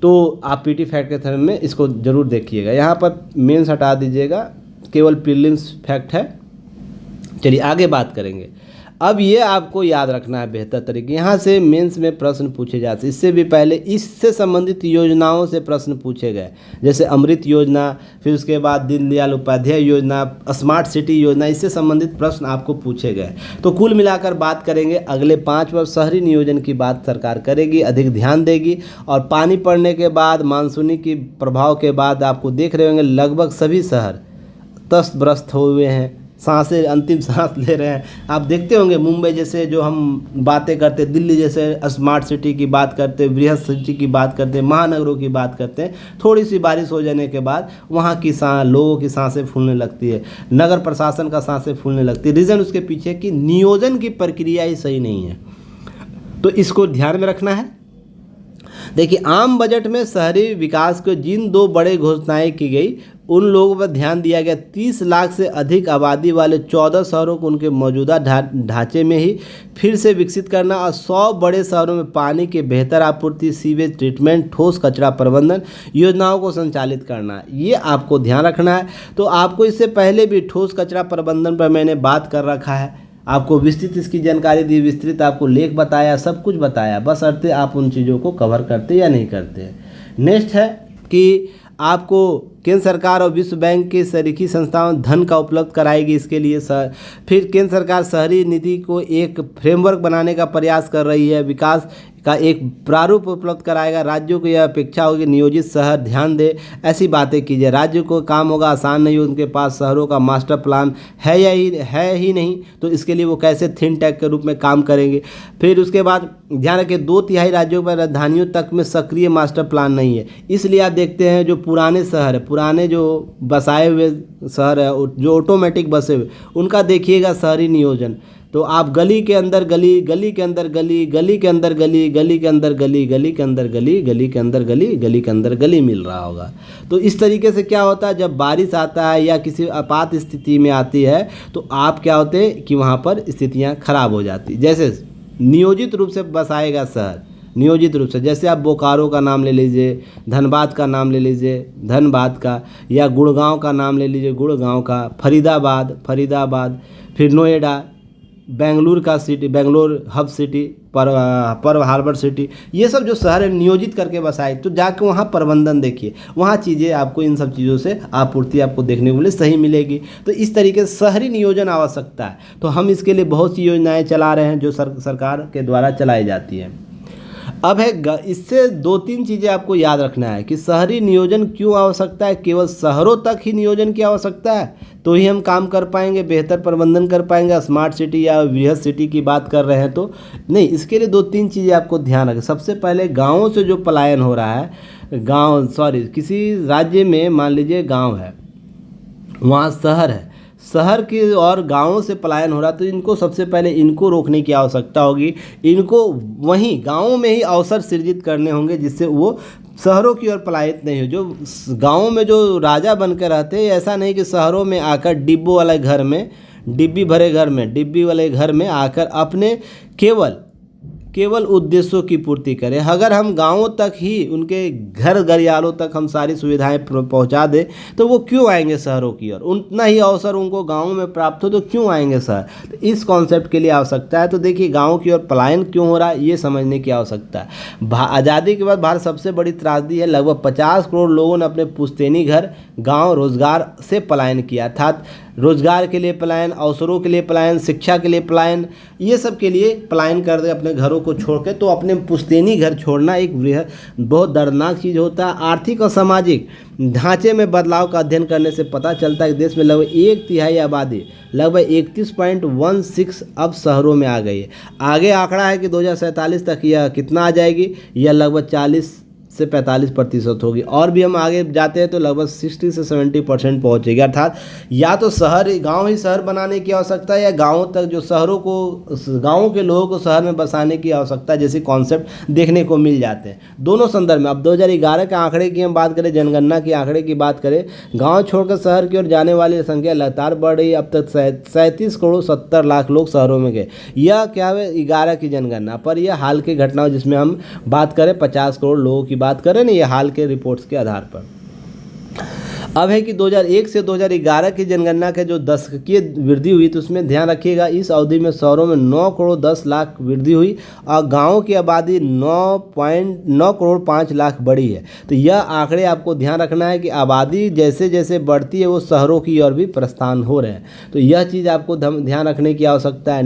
तो आप PT फैक्ट के थर्म में इसको जरूर देखिएगा। यहाँ पर मेंस हटा दीजिएगा, केवल प्रीलिम्स फैक्ट है। चलिए आगे बात करेंगे। अब ये आपको याद रखना है बेहतर तरीके, यहाँ से मेंस में प्रश्न पूछे जाते हैं। इससे भी पहले इससे संबंधित योजनाओं से प्रश्न पूछे गए, जैसे अमृत योजना, फिर उसके बाद दीनदयाल उपाध्याय योजना, स्मार्ट सिटी योजना, इससे संबंधित प्रश्न आपको पूछे गए। तो कुल मिलाकर बात करेंगे, अगले 5 वर्ष शहरी नियोजन की बात सरकार करेगी, अधिक ध्यान देगी। और पानी पड़ने के बाद, मानसूनी की प्रभाव के बाद आपको देख रहे होंगे लगभग सभी शहर तस्तव्यस्त हुए हैं, सांसें अंतिम सांस ले रहे हैं। आप देखते होंगे मुंबई जैसे जो हम बातें करते, दिल्ली जैसे स्मार्ट सिटी की बात करते, बृहद सिटी की बात करते, महानगरों की बात करते हैं, थोड़ी सी बारिश हो जाने के बाद वहाँ की लोगों की सांसें फूलने लगती है, नगर प्रशासन का सांसें फूलने लगती है। रीज़न उसके पीछे कि नियोजन की प्रक्रिया ही सही नहीं है। तो इसको ध्यान में रखना है। देखिए, आम बजट में शहरी विकास को जिन 2 बड़े घोषणाएं की गई उन लोगों पर ध्यान दिया गया। 30 लाख से अधिक आबादी वाले 14 शहरों को उनके मौजूदा ढांचे में ही फिर से विकसित करना और 100 बड़े शहरों में पानी की बेहतर आपूर्ति, सीवेज ट्रीटमेंट, ठोस कचरा प्रबंधन योजनाओं को संचालित करना, ये आपको ध्यान रखना है। तो आपको इससे पहले भी ठोस कचरा प्रबंधन पर मैंने बात कर रखा है, आपको विस्तृत इसकी जानकारी दी, विस्तृत आपको लेख बताया, सब कुछ बताया, बस अर्थ आप उन चीज़ों को कवर करते या नहीं करते। नेक्स्ट है कि आपको केंद्र सरकार और विश्व बैंक के शरीकी संस्थाओं धन का उपलब्ध कराएगी इसके लिए। फिर केंद्र सरकार शहरी नीति को एक फ्रेमवर्क बनाने का प्रयास कर रही है, विकास का एक प्रारूप उपलब्ध कराएगा। राज्यों को यह अपेक्षा होगी नियोजित शहर ध्यान दे, ऐसी बातें कीजिए। राज्य को काम होगा आसान नहीं, उनके पास शहरों का मास्टर प्लान है या है ही नहीं, तो इसके लिए वो कैसे थिंक टैंक के रूप में काम करेंगे। फिर उसके बाद ध्यान रखें 2/3 राज्यों पर राजधानियों तक में सक्रिय मास्टर प्लान नहीं है, इसलिए आप देखते हैं जो पुराने शहर है, पुराने जो बसाए हुए शहर है, जो ऑटोमेटिक बसे हुए, उनका देखिएगा शहरी नियोजन। तो आप गली के अंदर गली, गली के अंदर गली, गली के अंदर गली, गली के अंदर गली, गली के अंदर गली, गली के अंदर गली, गली के अंदर गली मिल रहा होगा। तो इस तरीके से क्या होता है, जब बारिश आता है या किसी आपात स्थिति में आती है तो आप क्या होते हैं कि वहाँ पर स्थितियाँ खराब हो जाती। जैसे नियोजित रूप से बसाएगा शहर, नियोजित रूप से, जैसे आप बोकारो का नाम ले लीजिए, धनबाद का नाम ले लीजिए, धनबाद का, या गुड़गांव का नाम ले लीजिए, गुड़गांव का, फरीदाबाद, फिर नोएडा, बेंगलुरु का सिटी, बेंगलोर हब सिटी, पर्व हार्बर सिटी, ये सब जो शहर है नियोजित करके बसाए, तो जाकर वहाँ प्रबंधन देखिए, वहाँ चीज़ें आपको इन सब चीज़ों से आपूर्ति आपको देखने को मिले सही मिलेगी। तो इस तरीके से शहरी नियोजन आवश्यकता है। तो हम इसके लिए बहुत सी योजनाएं चला रहे हैं जो सरकार के द्वारा चलाई जाती है। अब है इससे 2-3 चीज़ें आपको याद रखना है कि शहरी नियोजन क्यों आवश्यकता है। केवल शहरों तक ही नियोजन की आवश्यकता है तो ही हम काम कर पाएंगे, बेहतर प्रबंधन कर पाएंगे। स्मार्ट सिटी या बृहद सिटी की बात कर रहे हैं तो नहीं, इसके लिए 2-3 चीज़ें आपको ध्यान रखें। सबसे पहले गाँवों से जो पलायन हो रहा है, किसी राज्य में मान लीजिए गाँव है, वहाँ शहर है, शहर की और गांवों से पलायन हो रहा, तो इनको सबसे पहले इनको रोकने की आवश्यकता होगी। इनको वहीं गांवों में ही अवसर सृजित करने होंगे जिससे वो शहरों की ओर पलायित नहीं हो। जो गांवों में जो राजा बनकर रहते हैं, ऐसा नहीं कि शहरों में आकर डिब्बों वाले घर में, डिब्बी भरे घर में, डिब्बी वाले घर में आकर अपने केवल उद्देश्यों की पूर्ति करें। अगर हम गांवों तक ही उनके घर गलियारों तक हम सारी सुविधाएं पहुंचा दें तो वो क्यों आएंगे शहरों की ओर। उतना ही अवसर उनको गांव में प्राप्त हो तो क्यों आएंगे शहर। तो इस कॉन्सेप्ट के लिए आवश्यकता है। तो देखिए गांव की ओर पलायन क्यों हो रहा है ये समझने की आवश्यकता है। आज़ादी के बाद भारत सबसे बड़ी त्रासदी है, लगभग 50 करोड़ लोगों ने अपने पुश्तैनी घर गाँव रोजगार से पलायन किया, अर्थात रोजगार के लिए पलायन, अवसरों के लिए पलायन, शिक्षा के लिए पलायन, ये सब के लिए पलायन कर दे अपने घरों को छोड़ के। तो अपने पुश्तैनी घर छोड़ना एक बहुत दर्दनाक चीज़ होता है। आर्थिक और सामाजिक ढांचे में बदलाव का अध्ययन करने से पता चलता है कि देश में लगभग 1/3 आबादी, लगभग 31.16 अब शहरों में आ गई है। आगे आंकड़ा है कि 2047 तक यह कितना आ जाएगी, यह लगभग 40 से 45% होगी। और भी हम आगे जाते हैं तो लगभग 60 से 70% पहुँचेगी। अर्थात या तो शहर, गांव ही शहर बनाने की आवश्यकता है या गांवों तक जो शहरों को, गांवों के लोगों को शहर में बसाने की आवश्यकता, जैसे कॉन्सेप्ट देखने को मिल जाते हैं दोनों संदर्भ में। अब 2011 के आंकड़े की हम बात करें, जनगणना के आंकड़े की बात करें, गाँव छोड़कर शहर की ओर जाने वाली संख्या लगातार बढ़ रही है। अब तक 37 करोड़ 70 लाख लोग शहरों में गए। यह क्या है 11 की जनगणना पर, यह हाल की घटनाओं जिसमें हम बात करें 50 करोड़ लोगों की बात करें ना, ये हाल के रिपोर्ट्स के आधार पर। अब है कि 2001 से 2011 की जनगणना के जो दशकीय वृद्धि हुई, तो उसमें ध्यान रखिएगा इस अवधि में शहरों में 9 करोड़ 10 लाख वृद्धि हुई और गांवों की आबादी 9 करोड़ 5 लाख बढ़ी है। तो यह आंकड़े आपको ध्यान रखना है कि आबादी जैसे जैसे बढ़ती है वो शहरों की ओर भी प्रस्थान हो रहे हैं। तो यह चीज़ आपको ध्यान रखने की आवश्यकता है।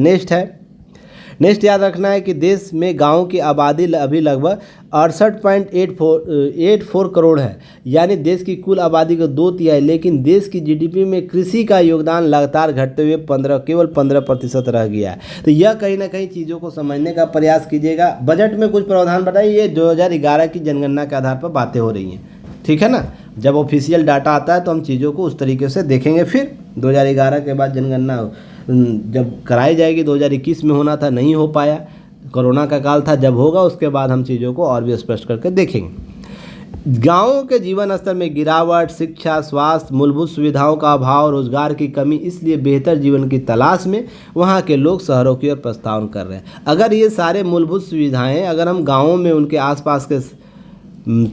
नेक्स्ट याद रखना है कि देश में गाँव की आबादी अभी लगभग 68.84 करोड़ है, यानी देश की कुल आबादी का 2/3। लेकिन देश की जीडीपी में कृषि का योगदान लगातार घटते हुए केवल 15% रह गया है। तो यह कहीं ना कहीं चीज़ों को समझने का प्रयास कीजिएगा। बजट में कुछ प्रावधान बताइए, ये 2011 की जनगणना के आधार पर बातें हो रही हैं, ठीक है ना। जब ऑफिशियल डाटा आता है तो हम चीज़ों को उस तरीके से देखेंगे। फिर 2011 के बाद जनगणना जब कराई जाएगी, 2021 में होना था, नहीं हो पाया, कोरोना का काल था, जब होगा उसके बाद हम चीज़ों को और भी स्पष्ट करके देखेंगे। गांवों के जीवन स्तर में गिरावट, शिक्षा, स्वास्थ्य, मूलभूत सुविधाओं का अभाव, रोजगार की कमी, इसलिए बेहतर जीवन की तलाश में वहां के लोग शहरों की ओर प्रस्थान कर रहे हैं। अगर ये सारे मूलभूत सुविधाएं अगर हम गांवों में, उनके आसपास के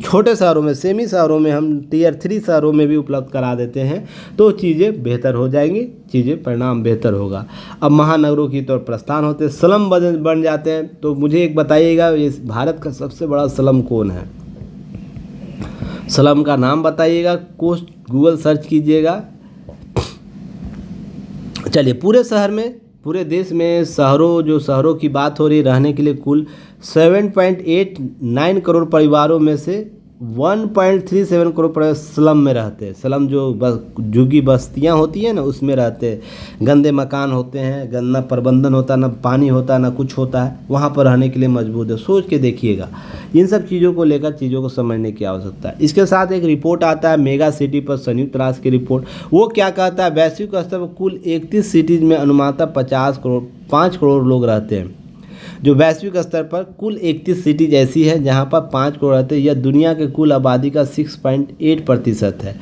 छोटे शहरों में, सेमी शहरों में, हम टियर 3 शहरों में भी उपलब्ध करा देते हैं तो चीज़ें बेहतर हो जाएंगी, चीज़ें परिणाम बेहतर होगा। अब महानगरों की तरफ प्रस्थान होते, स्लम बन जाते हैं। तो मुझे एक बताइएगा, ये भारत का सबसे बड़ा स्लम कौन है? स्लम का नाम बताइएगा, गूगल सर्च कीजिएगा। चलिए, पूरे शहर में, पूरे देश में शहरों की बात हो रही, रहने के लिए कुल 7.89 करोड़ परिवारों में से 1.37 करोड़ परिवार स्लम में रहते हैं। स्लम जो झुग्गी बस्तियां होती हैं ना, उसमें रहते हैं। गंदे मकान होते हैं, गंदा प्रबंधन होता है, ना पानी होता है, ना कुछ होता है, वहाँ पर रहने के लिए मजबूर है। सोच के देखिएगा, इन सब चीज़ों को लेकर चीज़ों को समझने की आवश्यकता है। इसके साथ एक रिपोर्ट आता है मेगा सिटी पर, संयुक्त राष्ट्र की रिपोर्ट। वो क्या कहता है? वैश्विक स्तर पर कुल 31 सिटीज़ में अनुमानतः 5 करोड़ लोग रहते हैं। जो वैश्विक स्तर पर कुल 31 सिटीज ऐसी है जहां पर 5 करोड़ रहते हैं। यह दुनिया के कुल आबादी का 6.8% है।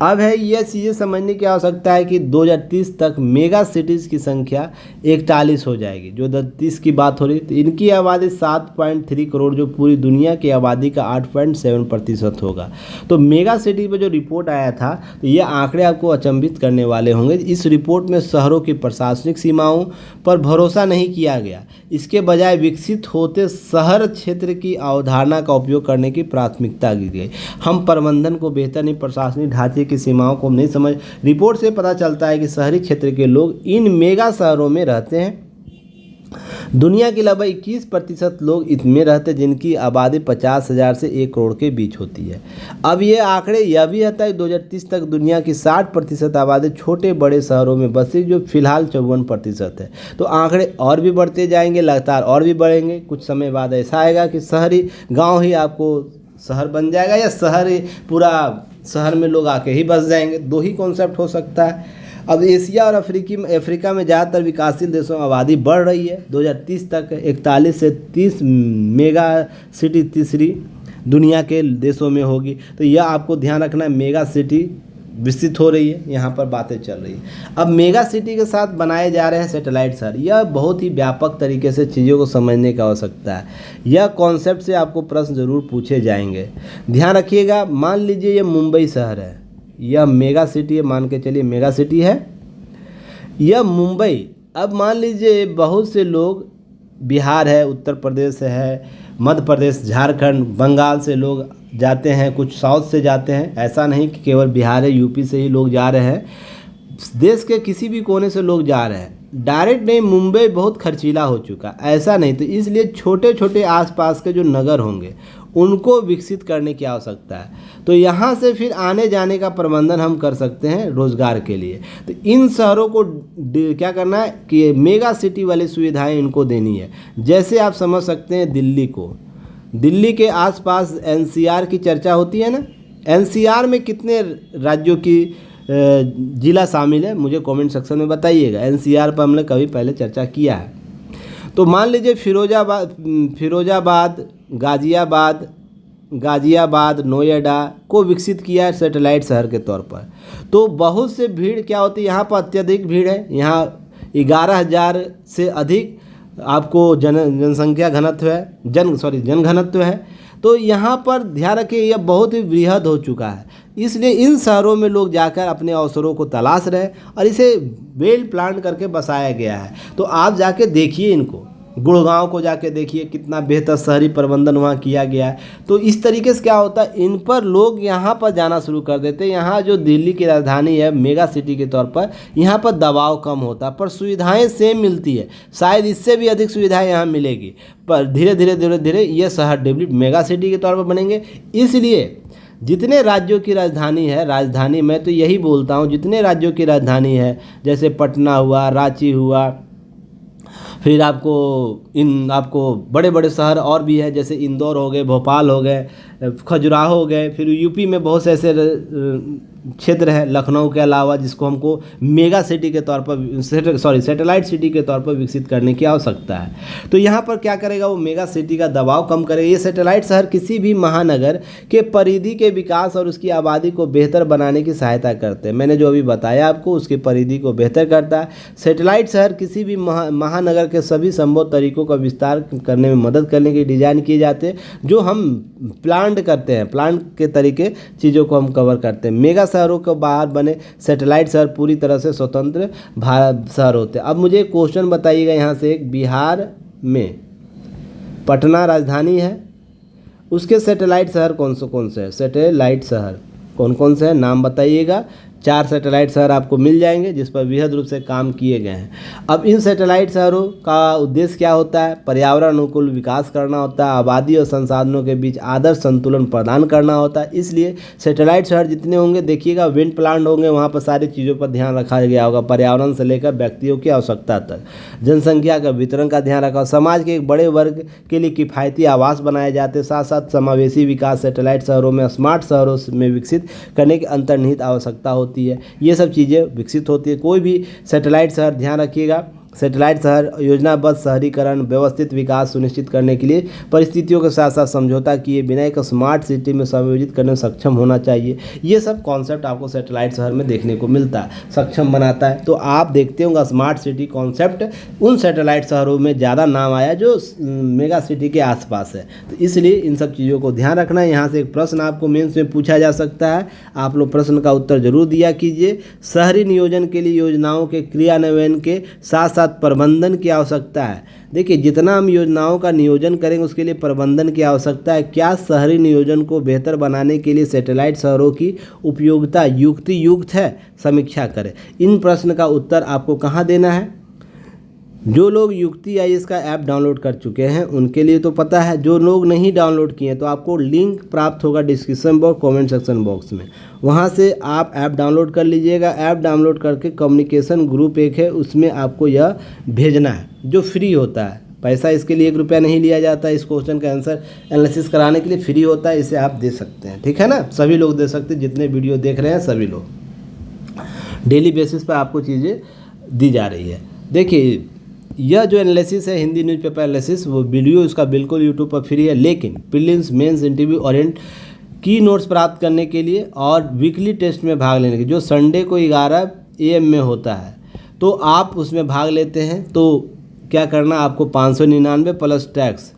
अब है यह चीज़ें समझने की आवश्यकता है कि 2030 तक मेगा सिटीज़ की संख्या 41 हो जाएगी। जो 2030 की बात हो रही, तो इनकी आबादी 7.3 करोड़, जो पूरी दुनिया की आबादी का 8.7% होगा। तो मेगा सिटी पर जो रिपोर्ट आया था, तो ये आंकड़े आपको अचंभित करने वाले होंगे। इस रिपोर्ट में शहरों की प्रशासनिक सीमाओं पर भरोसा नहीं किया गया, इसके बजाय विकसित होते शहर क्षेत्र की अवधारणा का उपयोग करने की प्राथमिकता दी गई। हम प्रबंधन को बेहतर नहीं, प्रशासनिक ढांचे की सीमाओं को नहीं समझ। रिपोर्ट से पता चलता है कि शहरी क्षेत्र के लोग इन मेगा शहरों में रहते हैं। दुनिया के लगभग 21% लोग इनमें रहते हैं, जिनकी आबादी 50,000 से 1 करोड़ के बीच होती है। अब ये आंकड़े यह भी आता है 2030 तक दुनिया की 60% आबादी छोटे बड़े शहरों में बसी, जो फिलहाल 54% है। तो आंकड़े और भी बढ़ते जाएंगे, लगातार और भी बढ़ेंगे। कुछ समय बाद ऐसा आएगा कि शहरी गाँव ही आपको शहर बन जाएगा, या पूरा शहर में लोग आके ही बस जाएंगे। दो ही कॉन्सेप्ट हो सकता है। अब एशिया और अफ्रीका में ज़्यादातर विकासशील देशों में आबादी बढ़ रही है। 2030 तक 41 से 30 मेगा सिटी तीसरी दुनिया के देशों में होगी। तो यह आपको ध्यान रखना है, मेगा सिटी विकसित हो रही है, यहाँ पर बातें चल रही है। अब मेगा सिटी के साथ बनाए जा रहे हैं सैटेलाइट शहर। यह बहुत ही व्यापक तरीके से चीज़ों को समझने की आवश्यकता है। यह कॉन्सेप्ट से आपको प्रश्न जरूर पूछे जाएंगे, ध्यान रखिएगा। मान लीजिए ये मुंबई शहर है, यह मेगा सिटी है, मान के चलिए मेगा सिटी है यह मुंबई। अब मान लीजिए बहुत से लोग बिहार है, उत्तर प्रदेश है, मध्य प्रदेश, झारखंड, बंगाल से लोग जाते हैं, कुछ साउथ से जाते हैं। ऐसा नहीं कि केवल बिहार है, यूपी से ही लोग जा रहे हैं, देश के किसी भी कोने से लोग जा रहे हैं। डायरेक्ट नहीं, मुंबई बहुत खर्चीला हो चुका, ऐसा नहीं। तो इसलिए छोटे छोटे आसपास के जो नगर होंगे उनको विकसित करने की आवश्यकता है। तो यहाँ से फिर आने जाने का प्रबंधन हम कर सकते हैं रोजगार के लिए। तो इन शहरों को क्या करना है कि मेगा सिटी वाली सुविधाएं इनको देनी है। जैसे आप समझ सकते हैं दिल्ली के आसपास एनसीआर की चर्चा होती है ना। एनसीआर में कितने राज्यों की जिला शामिल है, मुझे कमेंट सेक्शन में बताइएगा। एनसीआर पर हमने कभी पहले चर्चा किया है। तो मान लीजिए फिरोजाबाद, गाजियाबाद, नोएडा को विकसित किया है सैटेलाइट शहर के तौर पर। तो बहुत से भीड़ क्या होती है, यहाँ पर अत्यधिक भीड़ है। यहाँ 11,000 से अधिक आपको जनसंख्या घनत्व है, जनघनत्व है। तो यहाँ पर ध्यान रखिए, यह बहुत ही वृहद हो चुका है। इसलिए इन शहरों में लोग जाकर अपने अवसरों को तलाश रहे हैं और इसे वेल प्लान करके बसाया गया है। तो आप जाके देखिए, इनको गुड़गांव को जाके देखिए, कितना बेहतर शहरी प्रबंधन वहाँ किया गया है। तो इस तरीके से क्या होता है, इन पर लोग यहाँ पर जाना शुरू कर देते हैं। यहाँ जो दिल्ली की राजधानी है मेगा सिटी के तौर पर, यहाँ पर दबाव कम होता है, पर सुविधाएं सेम मिलती है। शायद इससे भी अधिक सुविधाएं यहाँ मिलेगी, पर धीरे धीरे ये शहर डेवलप मेगा सिटी के तौर पर बनेंगे। इसलिए जितने राज्यों की राजधानी मैं तो यही बोलता हूँ, जितने राज्यों की राजधानी है, जैसे पटना हुआ, रांची हुआ, फिर आपको बड़े बड़े शहर और भी है, जैसे इंदौर हो गए, भोपाल हो गए, खजुराहो हो गए, फिर यूपी में बहुत से ऐसे क्षेत्र है लखनऊ के अलावा जिसको हमको मेगा सिटी के तौर पर सैटेलाइट सिटी के तौर पर विकसित करने की आवश्यकता है। तो यहाँ पर क्या करेगा, वो मेगा सिटी का दबाव कम करेगा। ये सैटेलाइट शहर किसी भी महानगर के परिधि के विकास और उसकी आबादी को बेहतर बनाने की सहायता करते हैं। मैंने जो अभी बताया आपको, उसकी परिधि को बेहतर करता है। सैटेलाइट शहर किसी भी महानगर के सभी संभव तरीकों का विस्तार करने में मदद करने के डिजाइन किए जाते हैं, जो हम प्लांट करते हैं, प्लांट के तरीके चीज़ों को हम कवर करते हैं। मेगा शहरों के बाहर बने सैटेलाइट शहर पूरी तरह से स्वतंत्र भारत शहर होते हैं। अब मुझे एक क्वेश्चन बताइएगा यहाँ से, एक बिहार में पटना राजधानी है, उसके सैटेलाइट शहर कौन से हैं? सैटेलाइट शहर कौन कौन से हैं, नाम बताइएगा। 4 सैटेलाइट शहर आपको मिल जाएंगे जिस पर वृहद रूप से काम किए गए हैं। अब इन सैटेलाइट शहरों का उद्देश्य क्या होता है? पर्यावरण अनुकूल विकास करना होता है, आबादी और संसाधनों के बीच आदर्श संतुलन प्रदान करना होता है। इसलिए सैटेलाइट शहर जितने होंगे, देखिएगा विंड प्लांट होंगे, वहाँ पर सारी चीज़ों पर ध्यान रखा गया होगा, पर्यावरण से लेकर व्यक्तियों की आवश्यकता तक, जनसंख्या का वितरण का ध्यान रखा, समाज के एक बड़े वर्ग के लिए किफ़ायती आवास बनाए जाते, साथ साथ समावेशी विकास सैटेलाइट शहरों में स्मार्ट शहरों में विकसित करने की अंतर्निहित आवश्यकता होती है। ये सब चीज़ें विकसित होती है। कोई भी सैटेलाइट शहर, ध्यान रखिएगा, सैटेलाइट शहर योजनाबद्ध शहरीकरण, व्यवस्थित विकास सुनिश्चित करने के लिए परिस्थितियों के साथ साथ समझौता किए बिना एक स्मार्ट सिटी में समायोजित करने में सक्षम होना चाहिए। ये सब कॉन्सेप्ट आपको सैटेलाइट शहर में देखने को मिलता है, सक्षम बनाता है। तो आप देखते होंगे स्मार्ट सिटी कॉन्सेप्ट उन सैटेलाइट शहरों में ज़्यादा नाम आया जो मेगा सिटी के आसपास है। तो इसलिए इन सब चीज़ों को ध्यान रखना है। यहाँ से एक प्रश्न आपको मेंस में पूछा जा सकता है, आप लोग प्रश्न का उत्तर जरूर दिया कीजिए। शहरी नियोजन के लिए योजनाओं के क्रियान्वयन के साथ साथ प्रबंधन की आवश्यकता है। देखिए, जितना हम योजनाओं का नियोजन करेंगे उसके लिए प्रबंधन की आवश्यकता है। क्या शहरी नियोजन को बेहतर बनाने के लिए सैटेलाइट शहरों की उपयोगिता युक्त है? समीक्षा करें। इन प्रश्न का उत्तर आपको कहाँ देना है? जो लोग युक्ति IAS का ऐप डाउनलोड कर चुके हैं उनके लिए तो पता है, जो लोग नहीं डाउनलोड किए तो आपको लिंक प्राप्त होगा description box, comment section box में, वहां से आप ऐप डाउनलोड कर लीजिएगा। ऐप डाउनलोड करके कम्युनिकेशन ग्रुप एक है, उसमें आपको यह भेजना है जो फ्री होता है। पैसा इसके लिए 1 रुपया नहीं लिया जाता। इस क्वेश्चन का आंसर एनालिसिस कराने के लिए फ्री होता है, इसे आप दे सकते हैं, ठीक है ना। सभी लोग दे सकते हैं, जितने वीडियो देख रहे हैं सभी लोग। डेली बेसिस पर आपको चीज़ें दी जा रही है। देखिए, यह जो एनालिसिस है हिंदी न्यूज़पेपर एनालिसिस, वो वीडियो उसका बिल्कुल यूट्यूब पर फ्री है, लेकिन प्रीलिम्स मेंस इंटरव्यू ओरिएंट की नोट्स प्राप्त करने के लिए और वीकली टेस्ट में भाग लेने के, जो संडे को 11 AM में होता है, तो आप उसमें भाग लेते हैं तो क्या करना, आपको 599 प्लस टैक्स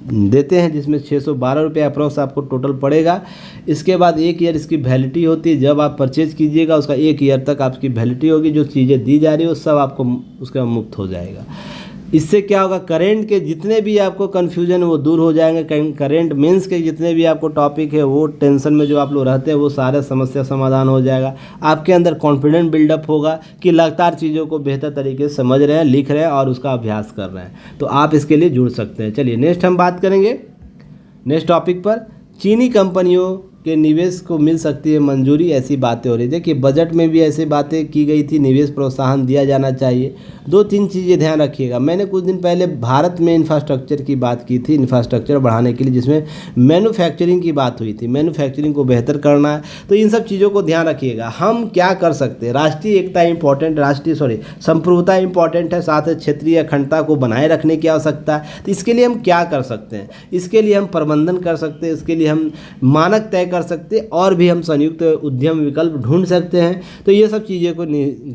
देते हैं, जिसमें 612 रुपये अप्रॉक्स आपको टोटल पड़ेगा। इसके बाद 1 ईयर इसकी वैलिडिटी होती है। जब आप परचेज कीजिएगा उसका 1 ईयर तक आपकी वैलिडिटी होगी। जो चीज़ें दी जा रही हो सब आपको उसका मुक्त हो जाएगा। इससे क्या होगा, करेंट के जितने भी आपको कन्फ्यूजन वो दूर हो जाएंगे। करेंट मेंस के जितने भी आपको टॉपिक है, वो टेंशन में जो आप लोग रहते हैं, वो सारे समस्या समाधान हो जाएगा। आपके अंदर कॉन्फिडेंस बिल्डअप होगा कि लगातार चीज़ों को बेहतर तरीके से समझ रहे हैं, लिख रहे हैं और उसका अभ्यास कर रहे हैं। तो आप इसके लिए जुड़ सकते हैं। चलिए नेक्स्ट हम बात करेंगे नेक्स्ट टॉपिक पर, चीनी कंपनियों के निवेश को मिल सकती है मंजूरी, ऐसी बातें हो रही है। देखिए, बजट में भी ऐसी बातें की गई थी, निवेश प्रोत्साहन दिया जाना चाहिए। 2-3 चीज़ें ध्यान रखिएगा। मैंने कुछ दिन पहले भारत में इंफ्रास्ट्रक्चर की बात की थी, इंफ्रास्ट्रक्चर बढ़ाने के लिए, जिसमें मैन्युफैक्चरिंग की बात हुई थी। मैन्युफैक्चरिंग को बेहतर करना है, तो इन सब चीज़ों को ध्यान रखिएगा। हम क्या कर सकते हैं, राष्ट्रीय एकता इंपॉर्टेंट, संप्रभुता इंपॉर्टेंट है, साथ ही क्षेत्रीय अखंडता को बनाए रखने की आवश्यकता है। तो इसके लिए हम क्या कर सकते हैं? इसके लिए हम प्रबंधन कर सकते हैं, इसके लिए हम मानक तय कर सकते हैं, और भी हम संयुक्त उद्यम विकल्प ढूंढ सकते हैं। तो ये सब चीज़ें को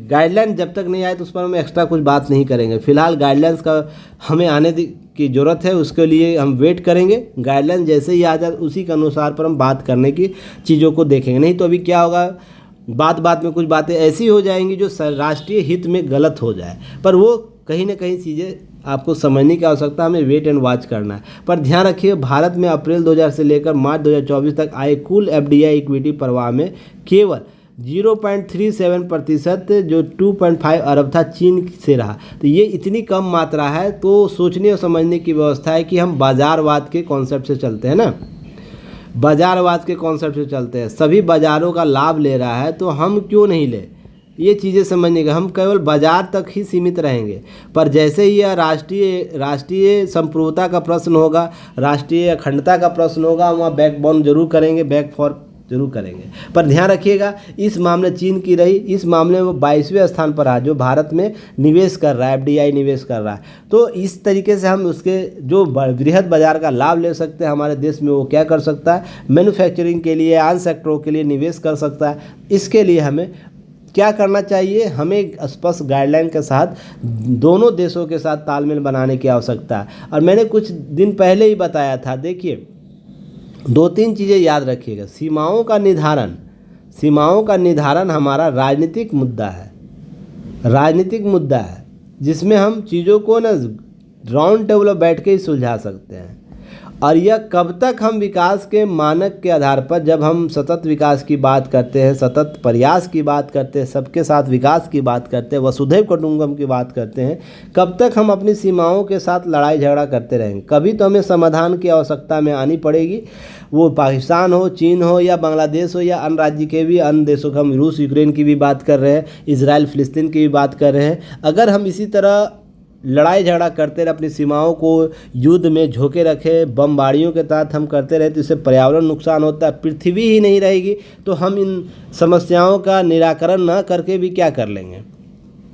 गाइडलाइन जब तक नहीं आए तो उस पर हम एक्स्ट्रा कुछ बात नहीं करेंगे। फिलहाल गाइडलाइंस का हमें आने की ज़रूरत है, उसके लिए हम वेट करेंगे। गाइडलाइन जैसे ही आ जाए उसी के अनुसार पर हम बात करने की चीज़ों को देखेंगे। नहीं तो अभी क्या होगा, बात में कुछ बातें ऐसी हो जाएंगी जो राष्ट्रीय हित में गलत हो जाए, पर वो कहीं ना कहीं चीज़ें आपको समझने की आवश्यकता, हमें वेट एंड वॉच करना है। पर ध्यान रखिए, भारत में अप्रैल 2000 से लेकर मार्च 2024 तक आए कुल FDI इक्विटी प्रवाह में केवल 0.37% जो 2.5 अरब था चीन से रहा। तो ये इतनी कम मात्रा है, तो सोचने और समझने की व्यवस्था है कि हम बाज़ारवाद के कॉन्सेप्ट से चलते हैं ना, बाज़ारवाद के कॉन्सेप्ट से चलते हैं। सभी बाज़ारों का लाभ ले रहा है तो हम क्यों नहीं ले, ये चीज़ें समझने का, हम केवल बाजार तक ही सीमित रहेंगे। पर जैसे ही यह राष्ट्रीय संप्रभुता का प्रश्न होगा, राष्ट्रीय अखंडता का प्रश्न होगा, वहाँ बैकबोन जरूर करेंगे, बैक फॉर जरूर करेंगे। पर ध्यान रखिएगा, इस मामले चीन की रही, इस मामले में वो 22वें स्थान पर रहा जो भारत में निवेश कर रहा है, एफडीआई निवेश कर रहा है। तो इस तरीके से हम उसके जो बृहद बाजार का लाभ ले सकते हैं हमारे देश में, वो क्या कर सकता है, मैन्युफैक्चरिंग के लिए, अन्य सेक्टरों के लिए निवेश कर सकता है। इसके लिए हमें क्या करना चाहिए, हमें स्पष्ट गाइडलाइन के साथ दोनों देशों के साथ तालमेल बनाने की आवश्यकता है। और मैंने कुछ दिन पहले ही बताया था, देखिए 2-3 चीज़ें याद रखिएगा। सीमाओं का निधारण हमारा राजनीतिक मुद्दा है, जिसमें हम चीज़ों को ना राउंड टेबल पर बैठ के ही सुलझा सकते हैं। और यह कब तक हम विकास के मानक के आधार पर, जब हम सतत विकास की बात करते हैं, सतत प्रयास की बात करते हैं, सबके साथ विकास की बात करते हैं, वसुधैव कुटुंबकम की बात करते हैं, कब तक हम अपनी सीमाओं के साथ लड़ाई झगड़ा करते रहेंगे। कभी तो हमें समाधान की आवश्यकता में आनी पड़ेगी, वो पाकिस्तान हो, चीन हो या बांग्लादेश हो या अन्य राज्य के भी, अन्य देशों का, हम रूस यूक्रेन की भी बात कर रहे हैं, इजराइल फिलिस्तीन की भी बात कर रहे हैं। अगर हम इसी तरह लड़ाई झगड़ा करते रहे, अपनी सीमाओं को युद्ध में झोंके रखे, बमबारियों के तहत हम करते रहे, तो इससे पर्यावरण नुकसान होता है, पृथ्वी ही नहीं रहेगी। तो हम इन समस्याओं का निराकरण न करके भी क्या कर लेंगे,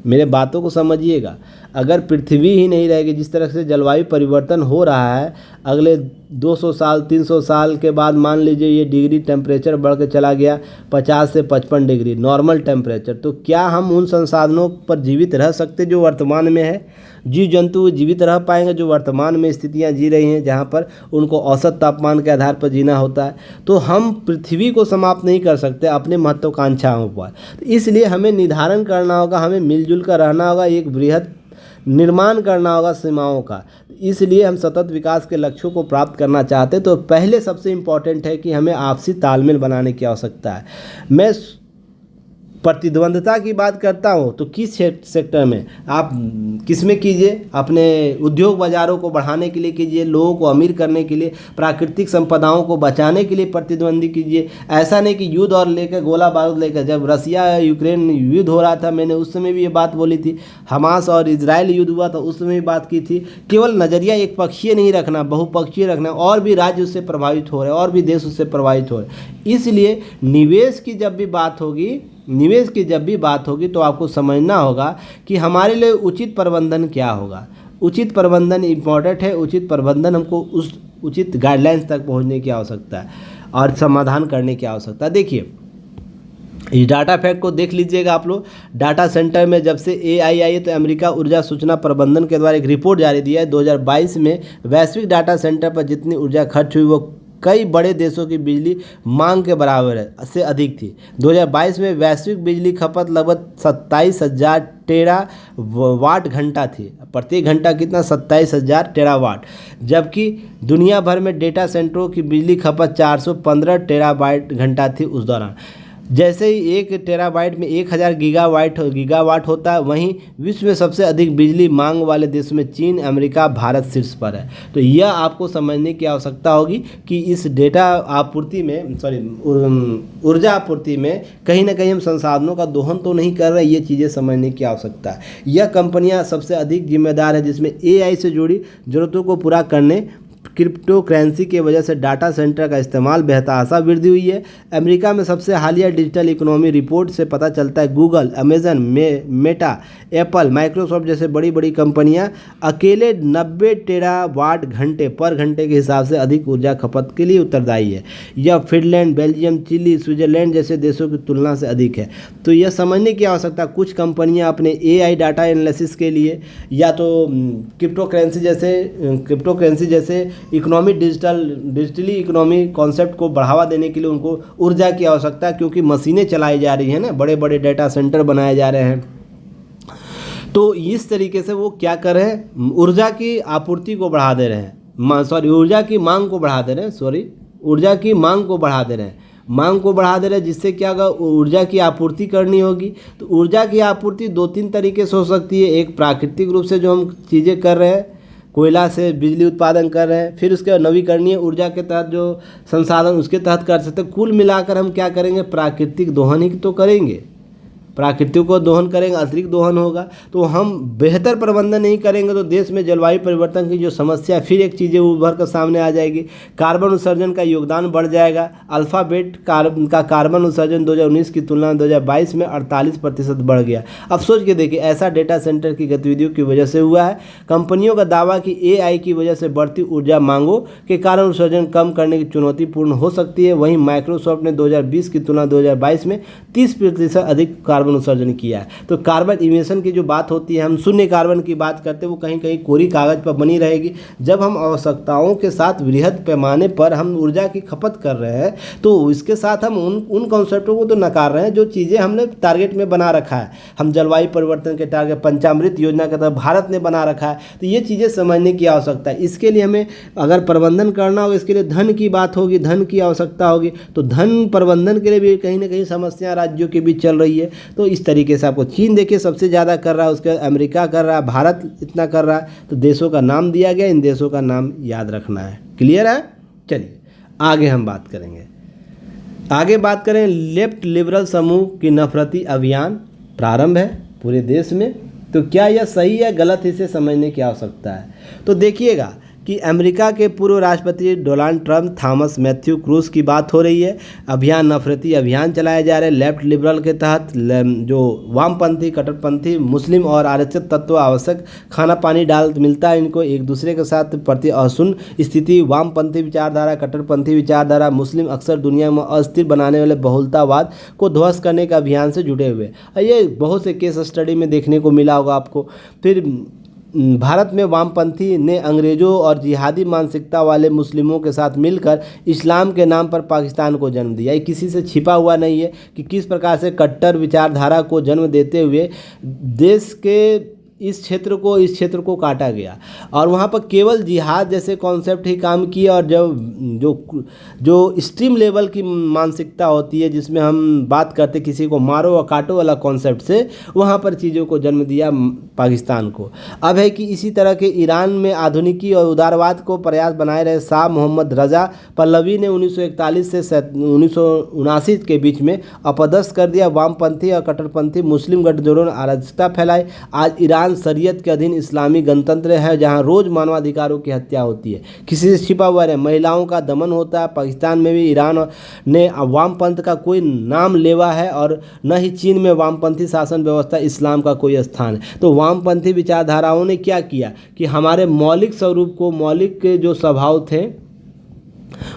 मेरे बातों को समझिएगा। अगर पृथ्वी ही नहीं रहेगी, जिस तरह से जलवायु परिवर्तन हो रहा है, अगले 200 साल 300 साल के बाद मान लीजिए ये डिग्री टेम्परेचर बढ़ के चला गया 50 से 55 डिग्री नॉर्मल टेम्परेचर, तो क्या हम उन संसाधनों पर जीवित रह सकते जो वर्तमान में है? जीव जंतु जीवित रह पाएंगे जो वर्तमान में स्थितियां जी रही हैं, जहां पर उनको औसत तापमान के आधार पर जीना होता है। तो हम पृथ्वी को समाप्त नहीं कर सकते अपने महत्वाकांक्षाओं पर। तो इसलिए हमें निर्धारण करना होगा, हमें मिलजुल कर रहना होगा, एक बृहद निर्माण करना होगा सीमाओं का। इसलिए हम सतत विकास के लक्ष्यों को प्राप्त करना चाहते हैं, तो पहले सबसे इम्पॉर्टेंट है कि हमें आपसी तालमेल बनाने की आवश्यकता है। मैं प्रतिद्वंद्विता की बात करता हूँ तो किस सेक्टर में, आप किस में कीजिए, अपने उद्योग बाजारों को बढ़ाने के लिए कीजिए, लोगों को अमीर करने के लिए, प्राकृतिक संपदाओं को बचाने के लिए प्रतिद्वंदी कीजिए। ऐसा नहीं कि युद्ध और लेकर, गोला बारूद लेकर, जब रसिया यूक्रेन युद्ध हो रहा था, मैंने उस समय भी ये बात बोली थी, हमास और इजराइल युद्ध हुआ था उस समय भी बात की थी। केवल नज़रिया एक पक्षीय नहीं रखना, बहुपक्षीय रखना, और भी राज्य उससे प्रभावित हो रहे हैं, और भी देश उससे प्रभावित हो रहे हैं। इसलिए निवेश की जब भी बात होगी तो आपको समझना होगा कि हमारे लिए उचित प्रबंधन क्या होगा। उचित प्रबंधन इम्पॉर्टेंट है, उचित प्रबंधन हमको उस उचित गाइडलाइंस तक पहुंचने की आवश्यकता है और समाधान करने की आवश्यकता है। देखिए इस डाटा फैक्ट को देख लीजिएगा आप लोग। डाटा सेंटर में जब से एआई आई है तो अमेरिका ऊर्जा सूचना प्रबंधन के द्वारा एक रिपोर्ट जारी दिया है। 2022 में वैश्विक डाटा सेंटर पर जितनी ऊर्जा खर्च हुई वो कई बड़े देशों की बिजली मांग के बराबर है, से अधिक थी। 2022 में वैश्विक बिजली खपत लगभग 27,000 टेरावाट घंटा थी। प्रति घंटा कितना? 27,000 टेरावाट। जबकि दुनिया भर में डेटा सेंटरों की बिजली खपत 415 टेरावाट घंटा थी उस दौरान। जैसे ही 1 टेराबाइट में 1000 गीगावाट होता है, वहीं विश्व में सबसे अधिक बिजली मांग वाले देशों में चीन, अमेरिका, भारत शीर्ष पर है। तो यह आपको समझने की आवश्यकता होगी कि इस ऊर्जा आपूर्ति में कहीं ना कहीं हम संसाधनों का दोहन तो नहीं कर रहे, ये चीज़ें समझने की आवश्यकता है। यह कंपनियां सबसे अधिक जिम्मेदार है, जिसमें एआई से जुड़ी जरूरतों को पूरा करने क्रिप्टो करेंसी की वजह से डाटा सेंटर का इस्तेमाल बेतहाशा वृद्धि हुई है। अमेरिका में सबसे हालिया डिजिटल इकोनॉमी रिपोर्ट से पता चलता है Google, Amazon, Meta, Apple, Microsoft जैसे बड़ी बड़ी कंपनियां अकेले 90 टेरावाट घंटे पर घंटे के हिसाब से अधिक ऊर्जा खपत के लिए उत्तरदायी है। यह फिनलैंड, बेल्जियम, चिली, स्विट्जरलैंड जैसे देशों की तुलना से अधिक है। तो यह समझने की आवश्यकता, कुछ कंपनियां अपने एआई डाटा एनालिसिस के लिए या तो क्रिप्टो करेंसी जैसे इकोनॉमी डिजिटली इकोनॉमी कॉन्सेप्ट को बढ़ावा देने के लिए उनको ऊर्जा की आवश्यकता है, क्योंकि मशीनें चलाई जा रही हैं ना, बड़े बड़े डेटा सेंटर बनाए जा रहे हैं। तो इस तरीके से वो क्या कर रहे हैं, ऊर्जा की आपूर्ति को बढ़ा दे रहे हैं, ऊर्जा की मांग को बढ़ा दे रहे हैं, जिससे क्या होगा, ऊर्जा की आपूर्ति करनी होगी। तो ऊर्जा की आपूर्ति 2-3 तरीके से हो सकती है। एक प्राकृतिक रूप से जो हम चीज़ें कर रहे हैं, कोयला से बिजली उत्पादन कर रहे हैं, फिर उसके नवीकरणीय ऊर्जा के तहत जो संसाधन उसके तहत कर सकते हैं। कुल मिलाकर हम क्या करेंगे, प्राकृतिक दोहन ही तो करेंगे। प्राकृतिक को दोहन करेंगे, अतिरिक्त दोहन होगा, तो हम बेहतर प्रबंधन नहीं करेंगे तो देश में जलवायु परिवर्तन की जो समस्या फिर एक चीज़ें उभर कर सामने आ जाएगी। कार्बन उत्सर्जन का योगदान बढ़ जाएगा। अल्फ़ाबेट का कार्बन उत्सर्जन 2019 की तुलना में 2022 में 48% बढ़ गया। अब सोच के देखिए, ऐसा डेटा सेंटर की गतिविधियों की वजह से हुआ है। कंपनियों का दावा कि AI की वजह से बढ़ती ऊर्जा मांगों के कारण उत्सर्जन कम करने की चुनौतीपूर्ण हो सकती है। वहीं माइक्रोसॉफ्ट ने 2020 की तुलना 2022 में 30% अधिक कार्बन उत्सर्जन किया है। तो कार्बन इमिशन की जो बात होती है, हम शून्य कार्बन की बात करते हैं, वो कहीं कहीं कोरी कागज़ पर बनी रहेगी। जब हम आवश्यकताओं के साथ वृहद पैमाने पर हम ऊर्जा की खपत कर रहे हैं तो इसके साथ हम उन कॉन्सेप्टों को तो नकार रहे हैं जो चीज़ें हमने टारगेट में बना रखा है। हम जलवायु परिवर्तन के टारगेट पंचामृत योजना के तहत भारत ने बना रखा है। तो ये चीज़ें समझने की आवश्यकता है। इसके लिए हमें अगर प्रबंधन करना हो, इसके लिए धन की बात होगी, धन की आवश्यकता होगी, तो धन प्रबंधन के लिए भी कहीं ना कहीं समस्या राज्यों के बीच चल रही है। तो इस तरीके से आपको चीन देखिए सबसे ज़्यादा कर रहा है, उसके बाद अमेरिका कर रहा है, भारत इतना कर रहा है। तो देशों का नाम दिया गया, इन देशों का नाम याद रखना है। क्लियर है? चलिए आगे हम बात करेंगे। आगे बात करें, लेफ्ट लिबरल समूह की नफरती अभियान प्रारंभ है पूरे देश में। तो क्या यह सही है गलत, इसे समझने की आवश्यकता है। तो देखिएगा कि अमेरिका के पूर्व राष्ट्रपति Donald Trump, Thomas Matthew cruise की बात हो रही है। अभियान नफरती अभियान चलाए जा रहे हैं लेफ्ट लिबरल के तहत। जो वामपंथी, कट्टरपंथी, मुस्लिम और आरक्षित तत्व आवश्यक खाना पानी डाल मिलता है इनको एक दूसरे के साथ प्रति अशुन्न स्थिति। वामपंथी विचारधारा, कट्टरपंथी विचारधारा, मुस्लिम अक्सर दुनिया में अस्थिर बनाने वाले बहुलतावाद को ध्वस्त करने का अभियान से जुड़े हुए। ये बहुत से केस स्टडी में देखने को मिला होगा आपको। फिर भारत में वामपंथी ने अंग्रेज़ों और जिहादी मानसिकता वाले मुस्लिमों के साथ मिलकर इस्लाम के नाम पर पाकिस्तान को जन्म दिया। ये किसी से छिपा हुआ नहीं है कि किस प्रकार से कट्टर विचारधारा को जन्म देते हुए देश के इस क्षेत्र को काटा गया और वहाँ पर केवल जिहाद जैसे कॉन्सेप्ट ही काम किए। और जो स्ट्रीम लेवल की मानसिकता होती है, जिसमें हम बात करते किसी को मारो और काटो वाला कॉन्सेप्ट से, वहाँ पर चीज़ों को जन्म दिया पाकिस्तान को। अब है कि इसी तरह के ईरान में आधुनिकी और उदारवाद को प्रयास बनाए रहे शाह मोहम्मद रजा पल्लवी ने 1941 से 1979 के बीच में अपदस्थ कर दिया। वामपंथी और कट्टरपंथी मुस्लिम गठजोड़ों ने अराजकता फैलाई। आज ईरान शरीयत के अधीन इस्लामी गणतंत्र है जहां रोज मानवाधिकारों की हत्या होती है, किसी से छिपा हुआ नहीं, महिलाओं का दमन होता है। पाकिस्तान में भी ईरान ने वामपंथ का कोई नाम लेवा है और न ही चीन में वामपंथी शासन व्यवस्था इस्लाम का कोई स्थान है। तो वामपंथी विचारधाराओं ने क्या किया कि हमारे मौलिक स्वरूप को, मौलिक के जो स्वभाव थे,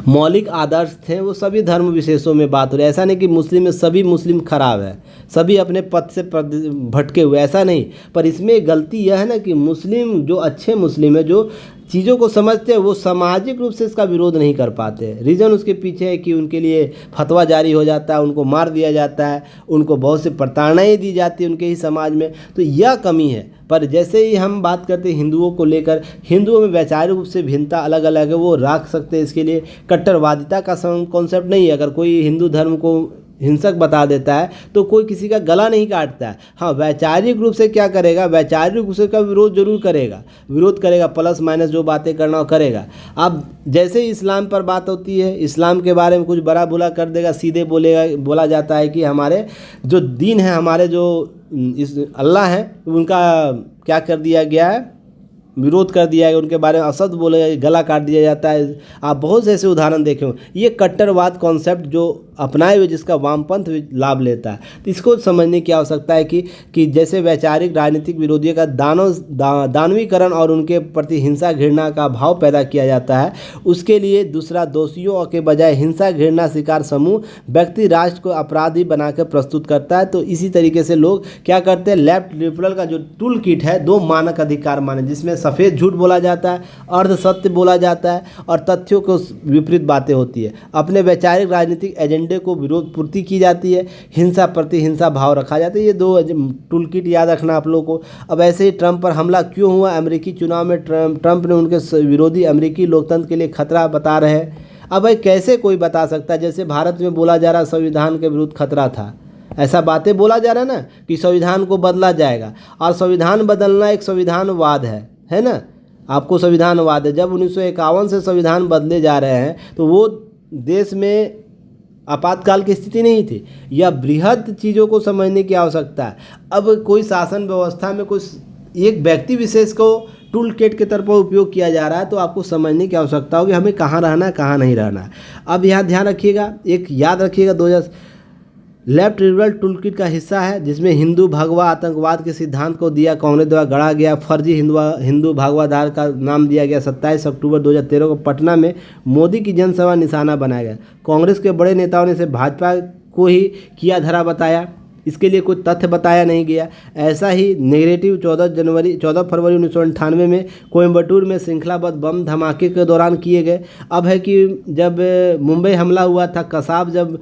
मौलिक आदर्श थे, वो सभी धर्म विशेषों में बात हो रही है। ऐसा नहीं कि मुस्लिम में सभी मुस्लिम खराब है, सभी अपने पथ से भटके हुए, ऐसा नहीं। पर इसमें गलती यह है ना कि मुस्लिम जो अच्छे मुस्लिम है, जो चीज़ों को समझते हैं, वो सामाजिक रूप से इसका विरोध नहीं कर पाते। रीज़न उसके पीछे है कि उनके लिए फतवा जारी हो जाता है, उनको मार दिया जाता है, उनको बहुत से प्रताड़नाएँ दी जाती है उनके ही समाज में। तो यह कमी है। पर जैसे ही हम बात करते हैं हिंदुओं को लेकर, हिंदुओं में वैचारिक रूप से भिन्नता अलग अलग है, वो रख सकते हैं। इसके लिए कट्टरवादिता का कॉन्सेप्ट नहीं है। अगर कोई हिंदू धर्म को हिंसक बता देता है तो कोई किसी का गला नहीं काटता है। हाँ, वैचारिक रूप से क्या करेगा, वैचारिक रूप से का विरोध जरूर करेगा, विरोध करेगा, प्लस माइनस जो बातें करना हो करेगा। अब जैसे ही इस्लाम पर बात होती है, इस्लाम के बारे में कुछ बड़ा बुरा कर देगा, सीधे बोला जाता है कि हमारे जो दीन है, हमारे जो इस अल्लाह है, उनका क्या कर दिया गया है, विरोध कर दिया है, उनके बारे में असद बोले, गला काट दिया जाता है। आप बहुत से ऐसे उदाहरण देखे हो। ये कट्टरवाद कॉन्सेप्ट जो अपनाए हुए, जिसका वामपंथ लाभ लेता है, तो इसको समझने की आवश्यकता है कि जैसे वैचारिक राजनीतिक विरोधियों का दानवीकरण और उनके प्रति हिंसा घृणा का भाव पैदा किया जाता है, उसके लिए दूसरा दोषियों के बजाय हिंसा घृणा शिकार समूह व्यक्ति राष्ट्र को अपराधी बनाकर प्रस्तुत करता है। तो इसी तरीके से लोग क्या करते हैं, लेफ्ट लिबरल का जो टूल किट है, 2 मानक अधिकार माने, जिसमें सफ़ेद झूठ बोला जाता है, अर्ध सत्य बोला जाता है और तथ्यों को विपरीत बातें होती है। अपने वैचारिक राजनीतिक एजेंडे को विरोध पूर्ति की जाती है, हिंसा प्रति हिंसा भाव रखा जाता है। ये 2 टूल किट याद रखना आप लोगों को। अब ऐसे ही ट्रंप पर हमला क्यों हुआ, अमेरिकी चुनाव में ट्रंप ने उनके विरोधी अमेरिकी लोकतंत्र के लिए खतरा बता रहे हैं। अब भाई कैसे कोई बता सकता है, जैसे भारत में बोला जा रहा संविधान के विरुद्ध खतरा था, ऐसा बातें बोला जा रहा है ना कि संविधान को बदला जाएगा। और संविधान बदलना एक संविधानवाद है ना, आपको संविधानवाद है। जब 1951 से संविधान बदले जा रहे हैं तो वो देश में आपातकाल की स्थिति नहीं थी। यह बृहद चीज़ों को समझने की आवश्यकता है। अब कोई शासन व्यवस्था में कुछ एक व्यक्ति विशेष को टूल किट के तौर पर उपयोग किया जा रहा है, तो आपको समझने की आवश्यकता होगी हमें कहाँ रहना है, कहाँ नहीं रहना है। अब यहाँ ध्यान रखिएगा, एक याद रखिएगा, 2000 लेफ्ट लिबरल टूल किट का हिस्सा है, जिसमें हिंदू भगवा आतंकवाद के सिद्धांत को दिया कांग्रेस द्वारा गढ़ा गया फर्जी हिंदू भगवाधार का नाम दिया गया। 27 अक्टूबर 2013 को पटना में मोदी की जनसभा निशाना बनाया गया। कांग्रेस के बड़े नेताओं ने इसे भाजपा को ही किया धरा बताया, इसके लिए कोई तथ्य बताया नहीं गया। ऐसा ही नेगेटिव 14 फरवरी 1998 में कोयम्बटूर में श्रृंखलाबद्ध बम धमाके के दौरान किए गए। अब है कि जब मुंबई हमला हुआ था, कसाब जब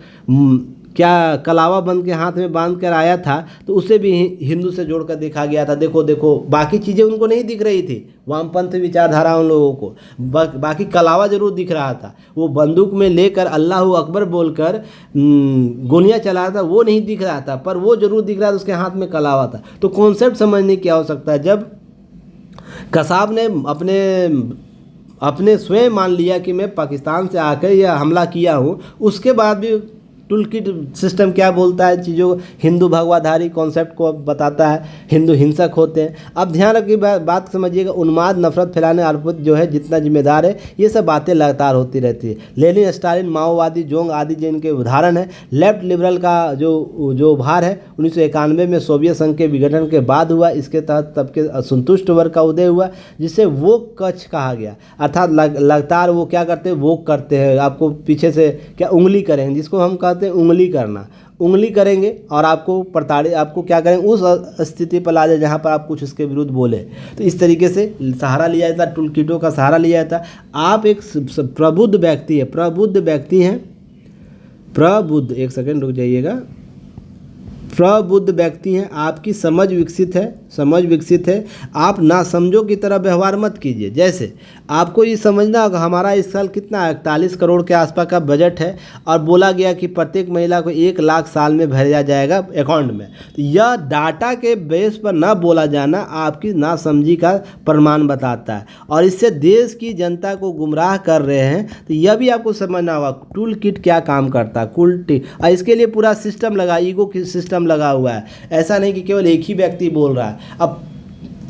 क्या कलावा बंद के हाथ में बांध कर आया था, तो उसे भी हिंदू से जोड़कर देखा गया था। देखो देखो, बाकी चीज़ें उनको नहीं दिख रही थी, वामपंथ विचारधारा उन लोगों को, बाकी कलावा जरूर दिख रहा था। वो बंदूक में लेकर अल्लाह अकबर बोलकर गोलियां चला रहा था, वो नहीं दिख रहा था, पर वो जरूर दिख रहा था, उसके हाथ में कलावा था। तो कॉन्सेप्ट समझने की आवश्यकता है। जब कसाब ने अपने स्वयं मान लिया कि मैं पाकिस्तान से आकर यह हमला किया हूँ, उसके बाद भी टूल किट सिस्टम क्या बोलता है, चीज़ों हिंदू भगवाधारी कॉन्सेप्ट को बताता है, हिंदू हिंसक होते हैं। अब ध्यान रखिए, बात समझिएगा, उन्माद नफरत फैलाने आरोपित जो है जितना जिम्मेदार है, ये सब बातें लगातार होती रहती है। लेनिन, स्टालिन, माओवादी, जोंग आदि जिनके उदाहरण है। लेफ्ट लिबरल का जो उभार है 1991 में सोवियत संघ के विघटन के बाद हुआ। इसके तहत सबके असंतुष्ट वर्ग का उदय हुआ, जिसे वो कक्ष कहा गया। अर्थात लगातार वो क्या करते हैं, वो करते हैं, आपको पीछे से क्या उंगली करेंगे, जिसको हम कहते हैं उंगली करना, उंगली करेंगे और आपको क्या करेंगे, उस स्थिति पर ला जाए जहाँ पर आप कुछ उसके विरुद्ध बोले। तो इस तरीके से सहारा लिया जाता, टूल किटों का सहारा लिया जाता। आप एक प्रबुद्ध व्यक्ति हैं, प्रबुद्ध, एक सेकंड रुक जाइएगा, प्रबुद्ध व्यक्ति हैं, आपकी समझ विकसित है, आप नासमझों की तरह व्यवहार मत कीजिए। जैसे आपको ये समझना होगा, हमारा इस साल कितना 41 करोड़ के आसपास का बजट है और बोला गया कि प्रत्येक महिला को 1 लाख साल में भेजा जाएगा अकाउंट में। तो यह डाटा के बेस पर ना बोला जाना आपकी नासमझी का प्रमाण बताता है और इससे देश की जनता को गुमराह कर रहे हैं। तो यह भी आपको समझना होगा टूल किट क्या काम करता है। और इसके लिए पूरा सिस्टम लगा, ईगो की सिस्टम लगा हुआ है। ऐसा नहीं कि केवल एक ही व्यक्ति बोल रहा है। अब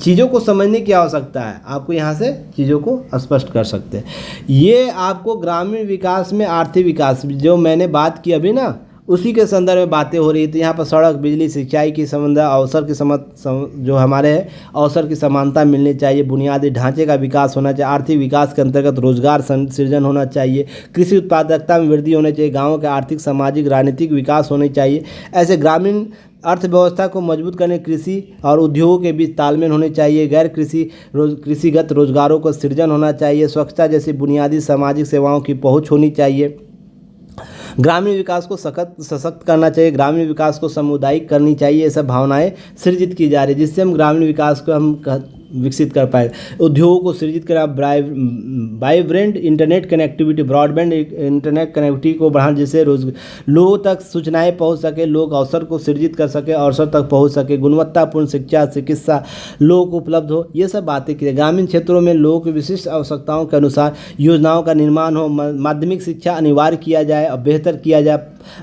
चीज़ों को समझने की आवश्यकता है, आपको यहाँ से चीज़ों को स्पष्ट कर सकते हैं। ये आपको ग्रामीण विकास में आर्थिक विकास जो मैंने बात की अभी ना, उसी के संदर्भ में बातें हो रही थी। यहाँ पर सड़क, बिजली, सिंचाई की संबंध, अवसर की जो हमारे है, अवसर की समानता मिलनी चाहिए, बुनियादी ढांचे का विकास होना चाहिए, आर्थिक विकास के अंतर्गत रोजगार सृजन होना चाहिए, कृषि उत्पादकता में वृद्धि होनी चाहिए, गाँव के आर्थिक, सामाजिक, राजनीतिक विकास होने चाहिए। ऐसे ग्रामीण अर्थव्यवस्था को मजबूत करने कृषि और उद्योगों के बीच तालमेल होने चाहिए, गैर कृषिगत रोजगारों का सृजन होना चाहिए, स्वच्छता जैसी बुनियादी सामाजिक सेवाओं की पहुंच होनी चाहिए, ग्रामीण विकास को सशक्त करना चाहिए, ग्रामीण विकास को सामुदायिक करनी चाहिए। ये सब भावनाएं सृजित की जा रही है, जिससे हम ग्रामीण विकास को विकसित कर पाए। उद्योगों को सृजित करा, vibrant internet connectivity, broadband internet connectivity को बढ़ाना, जिससे लोगों तक सूचनाएं पहुंच सके, लोग अवसर को सृजित कर सके, अवसर तक पहुंच सके, गुणवत्तापूर्ण शिक्षा, चिकित्सा लोगों को उपलब्ध हो। ये सब बातें की। ग्रामीण क्षेत्रों में लोगों की विशिष्ट आवश्यकताओं के अनुसार योजनाओं का निर्माण हो, माध्यमिक शिक्षा अनिवार्य किया जाए और बेहतर किया जाए,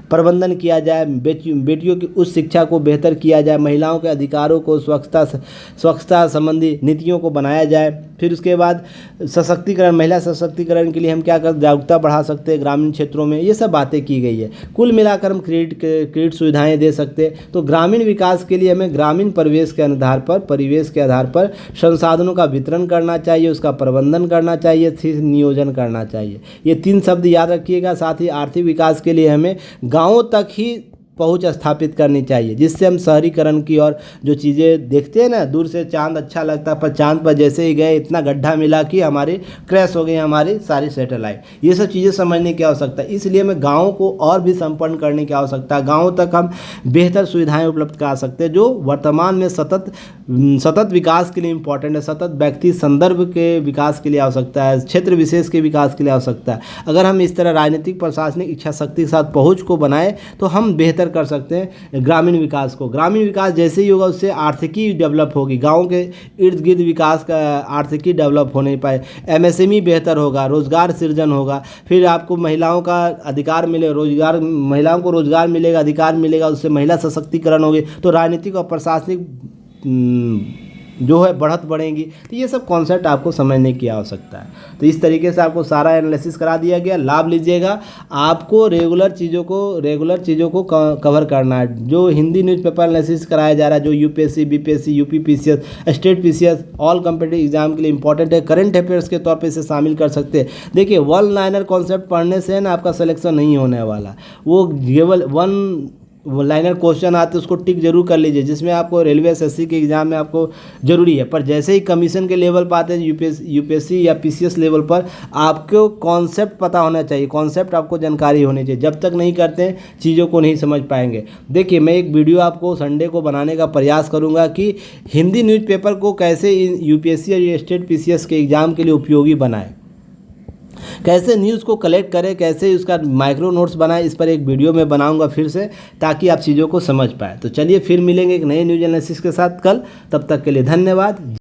प्रबंधन किया जाए, बेटियों की उच्च शिक्षा को बेहतर किया जाए, महिलाओं के अधिकारों को, स्वच्छता संबंधी नीतियों को बनाया जाए। फिर उसके बाद सशक्तिकरण, महिला सशक्तिकरण के लिए हम क्या कर जागरूकता बढ़ा सकते हैं ग्रामीण क्षेत्रों में। ये सब बातें की गई है। कुल मिलाकर हम क्रेडिट सुविधाएं दे सकते हैं। तो ग्रामीण विकास के लिए हमें ग्रामीण परिवेश के आधार पर संसाधनों का वितरण करना चाहिए, उसका प्रबंधन करना चाहिए, फिर नियोजन करना चाहिए। ये 3 शब्द याद रखिएगा। साथ ही आर्थिक विकास के लिए हमें गाँवों तक ही पहुंच स्थापित करनी चाहिए, जिससे हम शहरीकरण की और जो चीज़ें देखते हैं ना, दूर से चांद अच्छा लगता है, पर चांद पर जैसे ही गए इतना गड्ढा मिला कि हमारी क्रैश हो गई हमारी सारी सैटेलाइट। ये सब चीज़ें समझने की आवश्यकता है। इसलिए हमें गाँव को और भी संपन्न करने की आवश्यकता है। गाँव तक हम बेहतर सुविधाएं उपलब्ध करा सकते हैं, जो वर्तमान में सतत विकास के लिए इम्पॉर्टेंट है, सतत व्यक्ति संदर्भ के विकास के लिए आवश्यकता है, क्षेत्र विशेष के विकास के लिए आवश्यकता है। अगर हम इस तरह राजनीतिक प्रशासनिक इच्छा शक्ति के साथ पहुँच को बनाए तो हम बेहतर बेहतर कर सकते हैं ग्रामीण विकास को। ग्रामीण विकास जैसे ही होगा उससे आर्थिकी डेवलप होगी, गाँव के इर्द गिर्द विकास का आर्थिकी डेवलप हो नहीं पाए। एमएसएमई बेहतर होगा, रोजगार सृजन होगा, फिर आपको महिलाओं का अधिकार मिले, रोजगार, महिलाओं को रोजगार मिलेगा, अधिकार मिलेगा, उससे महिला सशक्तिकरण होगी, तो राजनीतिक और प्रशासनिक जो है बढ़त बढ़ेंगी। तो ये सब कॉन्सेप्ट आपको समझने की आवश्यकता है। तो इस तरीके से आपको सारा एनालिसिस करा दिया गया, लाभ लीजिएगा। आपको रेगुलर चीज़ों को कवर करना है। जो हिंदी न्यूज़पेपर एनालिसिस कराया जा रहा है, जो UPSC, BPSC, UP PCS, state PCS, all competitive exam के लिए इंपॉर्टेंट है। करंट अफेयर्स के तौर पर इसे शामिल कर सकते हैं। देखिए, वन लाइनर कॉन्सेप्ट पढ़ने से ना आपका सिलेक्शन नहीं होने वाला। वो केवल वन लाइनर क्वेश्चन आते हैं, उसको टिक जरूर कर लीजिए, जिसमें आपको रेलवे एसएससी के एग्जाम में आपको जरूरी है। पर जैसे ही कमीशन के लेवल पर आते हैं, यूपीएससी या पीसीएस लेवल पर, आपको कॉन्सेप्ट पता होना चाहिए, कॉन्सेप्ट आपको जानकारी होनी चाहिए। जब तक नहीं करते हैं चीज़ों को नहीं समझ पाएंगे। देखिए, मैं एक वीडियो आपको संडे को बनाने का प्रयास करूँगा कि हिंदी न्यूज़पेपर को कैसे यूपीएससी और स्टेट पीसीएस के एग्ज़ाम के लिए उपयोगी बनाए, कैसे न्यूज़ को कलेक्ट करें, कैसे उसका माइक्रो नोट्स बनाएं। इस पर एक वीडियो मैं बनाऊंगा फिर से, ताकि आप चीज़ों को समझ पाएँ। तो चलिए फिर मिलेंगे एक नए न्यूज़ एनालिसिस के साथ कल। तब तक के लिए धन्यवाद।